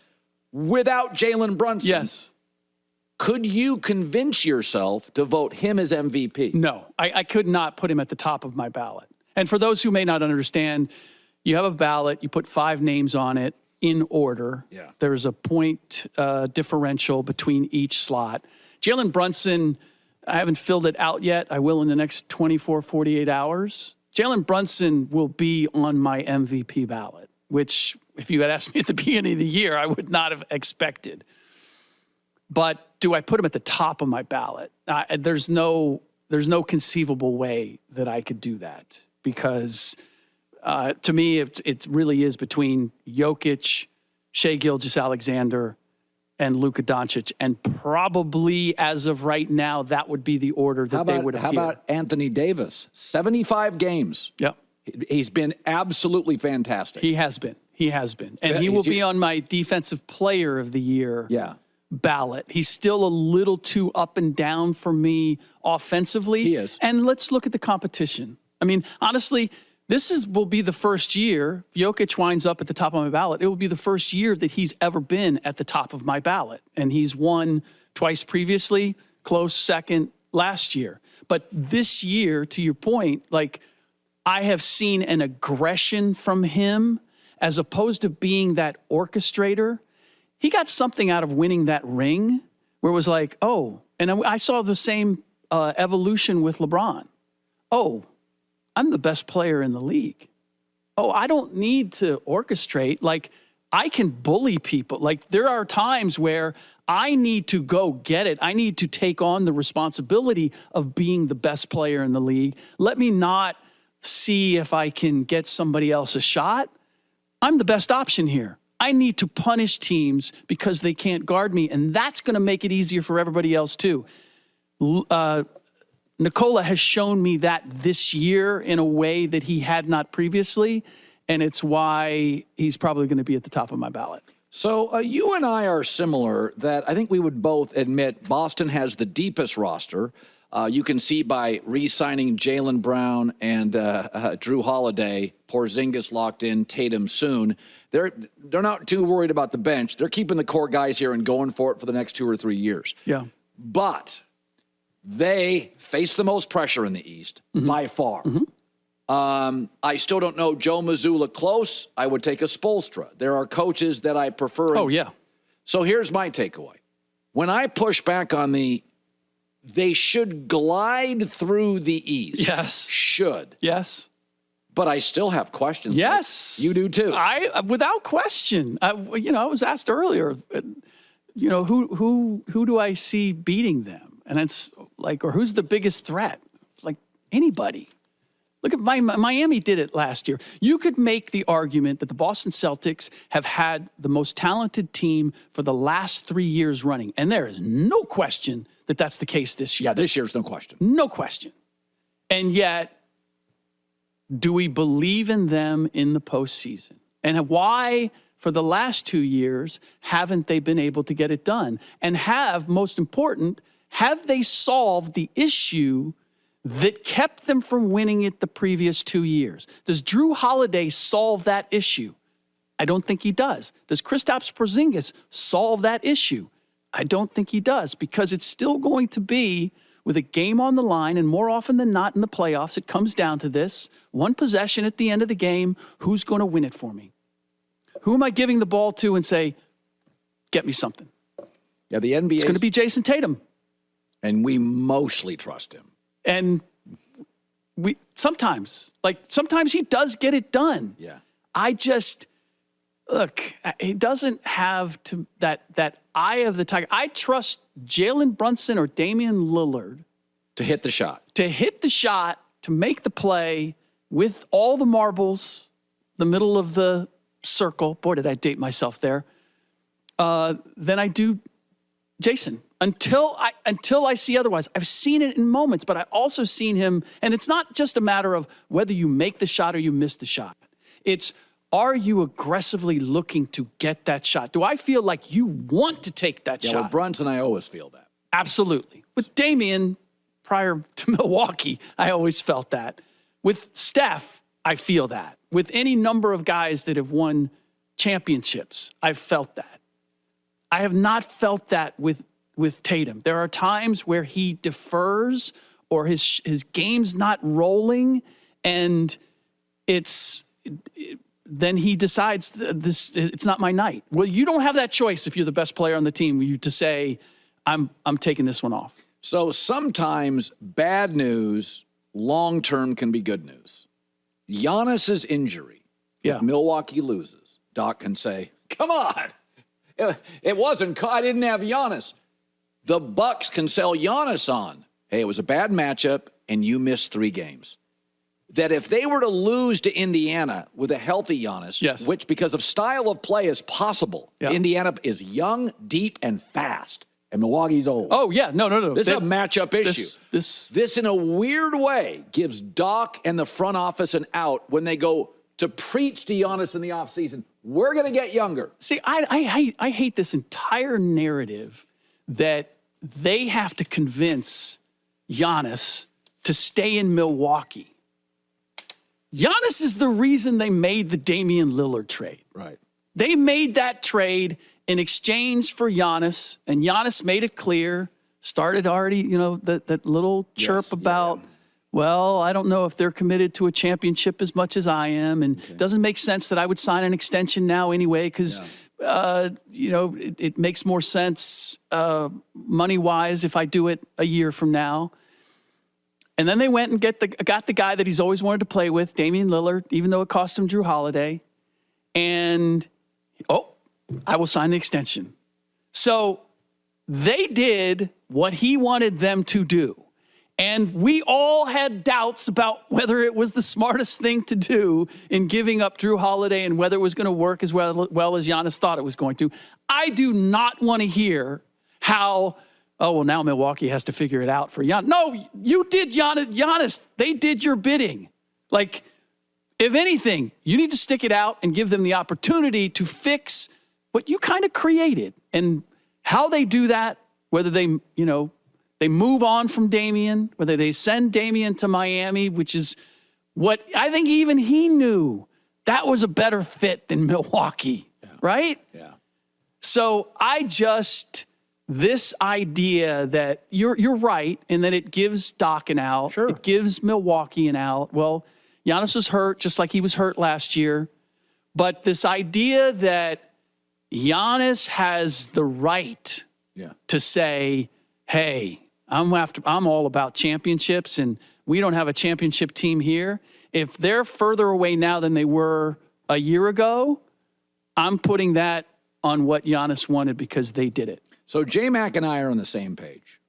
without Jalen Brunson? Yes. Could you convince yourself to vote him as MVP? No, I could not put him at the top of my ballot. And for those who may not understand, you have a ballot, you put 5 names on it in order. Yeah. There's a point differential between each slot. Jalen Brunson, I haven't filled it out yet. I will in the next 24, 48 hours. Jalen Brunson will be on my MVP ballot, which if you had asked me at the beginning of the year, I would not have expected. But do I put him at the top of my ballot? There's no conceivable way that I could do that because to me, it really is between Jokic, Shai Gilgeous-Alexander, and Luka Doncic. And probably as of right now, that would be the order that they would appear. How about Anthony Davis? 75 games. Yep. He's been absolutely fantastic. He has been. And he will be on my Defensive Player of the Year ballot. He's still a little too up and down for me offensively. He is. And let's look at the competition. I mean, honestly, will be the first year, if Jokic winds up at the top of my ballot, it will be the first year that he's ever been at the top of my ballot. And he's won twice previously, close second last year. But this year, to your point, like I have seen an aggression from him as opposed to being that orchestrator. He got something out of winning that ring where it was like, oh, and I saw the same evolution with LeBron. Oh, I'm the best player in the league. Oh, I don't need to orchestrate. Like, I can bully people. Like, there are times where I need to go get it. I need to take on the responsibility of being the best player in the league. Let me not see if I can get somebody else a shot. I'm the best option here. I need to punish teams because they can't guard me, and that's going to make it easier for everybody else too. Nikola has shown me that this year in a way that he had not previously, and it's why he's probably going to be at the top of my ballot. So you and I are similar that I think we would both admit Boston has the deepest roster. You can see by re-signing Jaylen Brown and Drew Holiday, Porzingis locked in, Tatum soon. They're not too worried about the bench. They're keeping the core guys here and going for it for the next 2 or 3 years. Yeah. But they face the most pressure in the East by far. I still don't know Joe Mazzulla close. I would take a Spoelstra. There are coaches that I prefer. Oh, yeah. So here's my takeaway. When I push back on they should glide through the East. Yes. Should. Yes. But I still have questions. Yes. Like you do too. Without question. I was asked earlier, who do I see beating them? And it's like, or who's the biggest threat? Like, Anybody. Look at Miami did it last year. You could make the argument that the Boston Celtics have had the most talented team for the last 3 years running. And there is no question that that's the case this year. Yeah, this year's no question. No question. And yet, do we believe in them in the postseason? And why, for the last 2 years, haven't they been able to get it done? And most important, have they solved the issue that kept them from winning it the previous 2 years? Does Drew Holiday solve that issue? I don't think he does. Does Kristaps Porzingis solve that issue? I don't think he does, because it's still going to be with a game on the line, and more often than not in the playoffs, it comes down to this. One possession at the end of the game, who's going to win it for me? Who am I giving the ball to and say, get me something? Yeah, the NBA. It's going to be Jason Tatum. And we mostly trust him. And sometimes he does get it done. Yeah. He doesn't have that eye of the tiger. I trust Jalen Brunson or Damian Lillard to hit the shot, to make the play with all the marbles, the middle of the circle. Boy, did I date myself there. Then I do Jason. Until I see otherwise. I've seen it in moments, but I also seen him, and it's not just a matter of whether you make the shot or you miss the shot. It's, are you aggressively looking to get that shot? Do I feel like you want to take that shot? With Brunson, I always feel that. Absolutely. With Damian, prior to Milwaukee, I always felt that. With Steph, I feel that. With any number of guys that have won championships, I've felt that. I have not felt that with Tatum. There are times where he defers or his game's not rolling, and then he decides it's not my night. Well, you don't have that choice if you're the best player on the team to say, I'm taking this one off. So sometimes bad news long-term can be good news. Giannis's injury, if Milwaukee loses, Doc can say, come on, it wasn't, I didn't have Giannis. The Bucks can sell Giannis on, hey, it was a bad matchup and you missed 3 games. That if they were to lose to Indiana with a healthy Giannis, which because of style of play is possible, Indiana is young, deep, and fast, and Milwaukee's old. Oh, yeah, no. This is a matchup issue. This, in a weird way, gives Doc and the front office an out when they go to preach to Giannis in the offseason. We're going to get younger. See, I hate this entire narrative that they have to convince Giannis to stay in Milwaukee. Giannis is the reason they made the Damian Lillard trade. Right. They made that trade in exchange for Giannis, and Giannis made it clear, started already, that little chirp about, well, I don't know if they're committed to a championship as much as I am, and it doesn't make sense that I would sign an extension now anyway, because, it makes more sense money-wise if I do it a year from now. And then they went and got the guy that he's always wanted to play with, Damian Lillard, even though it cost him Drew Holiday. And, I will sign the extension. So they did what he wanted them to do. And we all had doubts about whether it was the smartest thing to do in giving up Drew Holiday and whether it was going to work as well as Giannis thought it was going to. I do not want to hear how, now Milwaukee has to figure it out for Giannis. No, you did Giannis. They did your bidding. Like, if anything, you need to stick it out and give them the opportunity to fix what you kind of created. And how they do that, whether they move on from Damian, whether they send Damian to Miami, which is what I think even he knew that was a better fit than Milwaukee, right? Yeah. So this idea that you're right, and that it gives Doc an out. Sure. It gives Milwaukee an out. Well, Giannis was hurt just like he was hurt last year. But this idea that Giannis has the right to say, hey, I'm all about championships, and we don't have a championship team here. If they're further away now than they were a year ago, I'm putting that on what Giannis wanted because they did it. So J-Mac and I are on the same page.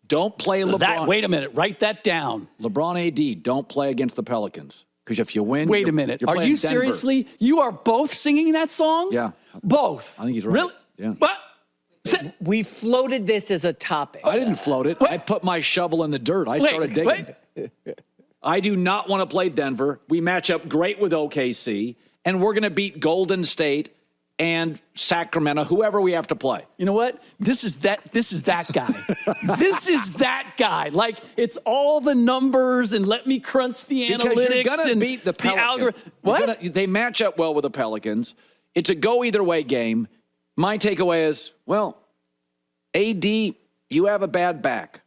Don't play LeBron. Wait a minute. Write that down. LeBron AD, don't play against the Pelicans. Because if you win, wait a minute. You're Are playing you Denver. seriously? You are both singing that song? Yeah. Both. I think he's right. Really? Yeah. What? We floated this as a topic. I didn't float it. I put my shovel in the dirt. I started digging. I do not want to play Denver. We match up great with OKC, and we're going to beat Golden State and Sacramento, whoever we have to play. You know what? This is that guy. This is that guy. Like, it's all the numbers and let me crunch the Because analytics you're going to and beat the Pelicans. algorithm. What? They match up well with the Pelicans. It's a go-either-way game. My takeaway is, well, AD, you have a bad back.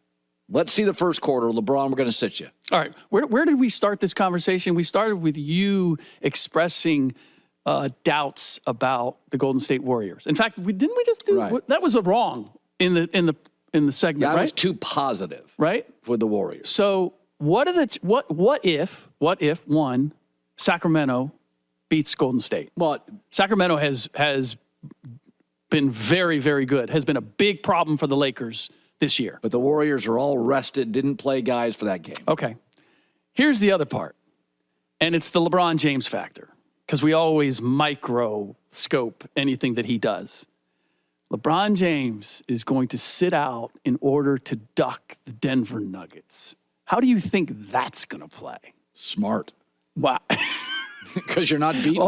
Let's see the first quarter. LeBron, we're going to sit you. All right. Where did we start this conversation? We started with you expressing doubts about the Golden State Warriors. In fact, didn't we just do that? Was wrong in the segment, Yeah, right? I was too positive, right, with the Warriors. So what if one, Sacramento beats Golden State? Well, Sacramento has been very, very good. Has been a big problem for the Lakers this year. But the Warriors are all rested, didn't play guys for that game. Okay. Here's the other part, and it's the LeBron James factor, because we always microscope anything that he does. LeBron James is going to sit out in order to duck the Denver Nuggets. How do you think that's going to play? Smart. Wow. Because you're not beating.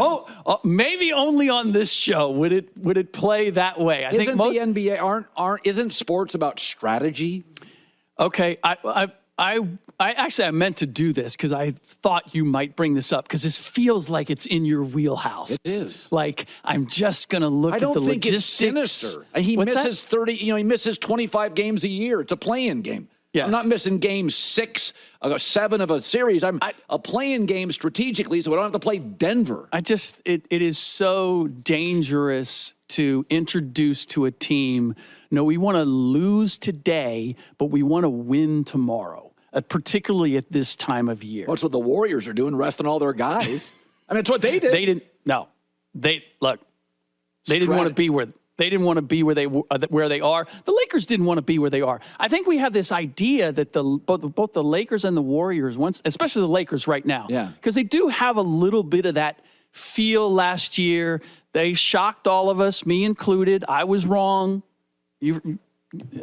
Maybe only on this show would it play that way. I Isn't think most the NBA isn't sports about strategy? Okay, I actually meant to do this because I thought you might bring this up because this feels like it's in your wheelhouse. It is. Like, I'm just going to look I at the don't think logistics. it's sinister. And he What's misses that? 30. He misses 25 games a year. It's a play-in game. Yes. I'm not missing game 6, 7 of a series. I'm a play-in game strategically, so I don't have to play Denver. It is so dangerous to introduce to a team, no, we want to lose today, but we want to win tomorrow, particularly at this time of year. Well, that's what the Warriors are doing, resting all their guys. I mean, it's what they did. They didn't. No, they didn't want to be where. They didn't want to be where they are. The Lakers didn't want to be where they are. I think we have this idea that both the Lakers and the Warriors, especially the Lakers right now, because they do have a little bit of that feel last year. They shocked all of us, me included. I was wrong.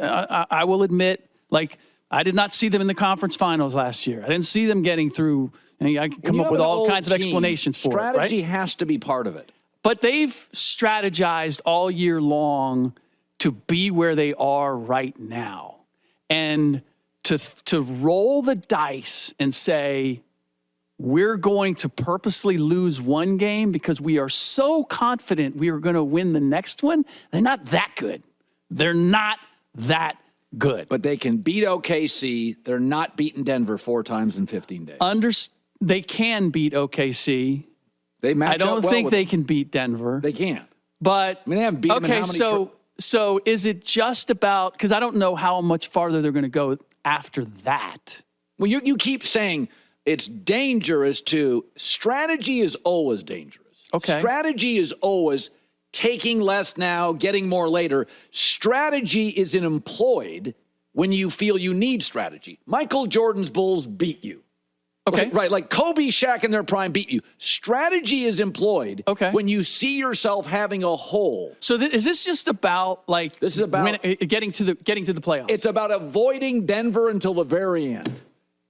I will admit, like, I did not see them in the conference finals last year. I didn't see them getting through. And I can come up with all kinds of explanations for it. Strategy has to be part of it. But they've strategized all year long to be where they are right now. And to roll the dice and say, we're going to purposely lose one game because we are so confident we are going to win the next one, they're not that good. They're not that good. But they can beat OKC. They're not beating Denver 4 times in 15 days. They can beat OKC. They match I don't up well think with they can beat Denver. They can't. But I mean, they haven't beat them in how many so is it just about, because I don't know how much farther they're going to go after that. Well, you keep saying it's dangerous to strategy is always dangerous. Okay. Strategy is always taking less now, getting more later. Strategy is employed when you feel you need strategy. Michael Jordan's Bulls beat you. Okay. Right, like Kobe, Shaq in their prime beat you. Strategy is employed when you see yourself having a hole. So is this just about this is about getting to the playoffs? It's about avoiding Denver until the very end.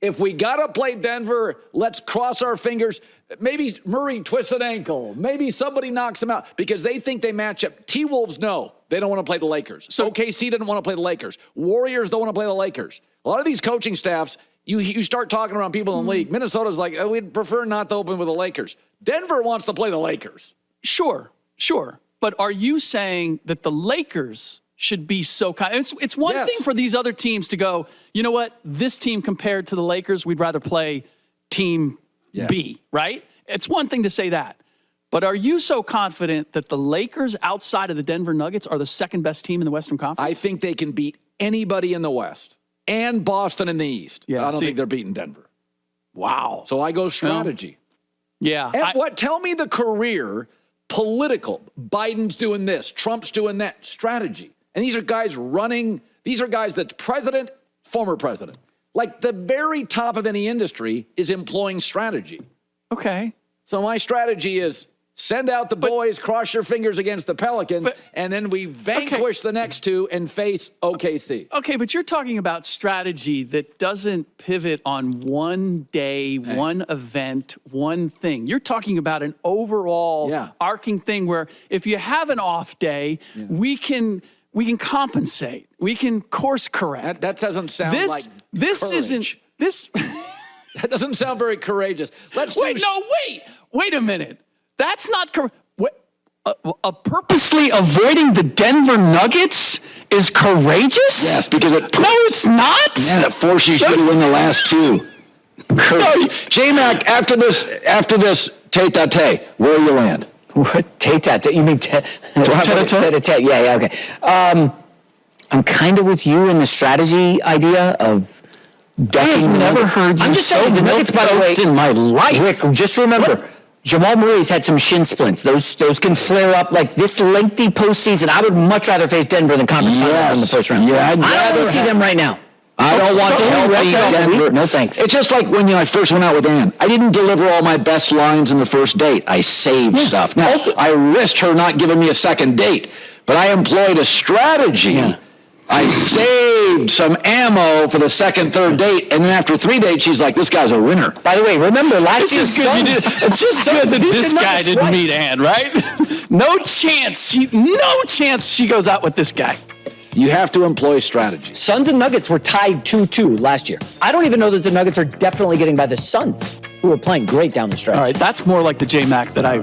If we got to play Denver, let's cross our fingers. Maybe Murray twists an ankle. Maybe somebody knocks him out because they think they match up. T-Wolves, no. They don't want to play the Lakers. So OKC didn't want to play the Lakers. Warriors don't want to play the Lakers. A lot of these coaching staffs, you start talking around people in the league. Minnesota's like, we'd prefer not to open with the Lakers. Denver wants to play the Lakers. Sure. But are you saying that the Lakers should be so kind? It's one thing for these other teams to go, you know what? This team compared to the Lakers, we'd rather play team B, right? It's one thing to say that. But are you so confident that the Lakers outside of the Denver Nuggets are the second best team in the Western Conference? I think they can beat anybody in the West and Boston in the East. Yeah, I don't think they're beating Denver. Wow. So I go strategy. Yeah. And tell me the career, political. Biden's doing this. Trump's doing that. Strategy. And these are guys running. These are guys that's president, former president. Like the very top of any industry is employing strategy. Okay. So my strategy is send out the boys, cross your fingers against the Pelicans, and then we vanquish the next two and face OKC. Okay, but you're talking about strategy that doesn't pivot on one day, one event, one thing. You're talking about an overall arcing thing where if you have an off day, we can compensate. We can course correct. That doesn't sound like this courage. isn't this. That doesn't sound very courageous. Wait a minute. That's not correct. Purposely avoiding the Denver Nuggets is courageous? Yes, because it... No, it's not. Man, it forces you to win the last two. J-Mac, after this tete-a-tete, where do you land? What? Tete-a-tete? You mean tete-a-tete? Yeah, okay. I'm kind of with you in the strategy idea of ducking. I've never heard you I'm just saying, the Nuggets, by the way, in my life. Rick, just remember... Jamal Murray's had some shin splints. Those can flare up like this lengthy postseason. I would much rather face Denver than conference finals in the first round. Yeah, I don't want to see them right now. I don't want to help Denver. No thanks. It's just like when I first went out with Ann. I didn't deliver all my best lines in the first date. I saved stuff. Now, I risked her not giving me a second date, but I employed a strategy. Yeah. I saved some ammo for the second, third date, and then after 3 dates, she's like, "This guy's a winner." By the way, remember last year's Suns. It's just good that this guy didn't meet Ann, right? No chance she goes out with this guy. You have to employ strategy. Suns and Nuggets were tied 2-2 last year. I don't even know that the Nuggets are definitely getting by the Suns, who are playing great down the stretch. All right, that's more like the J-Mac that I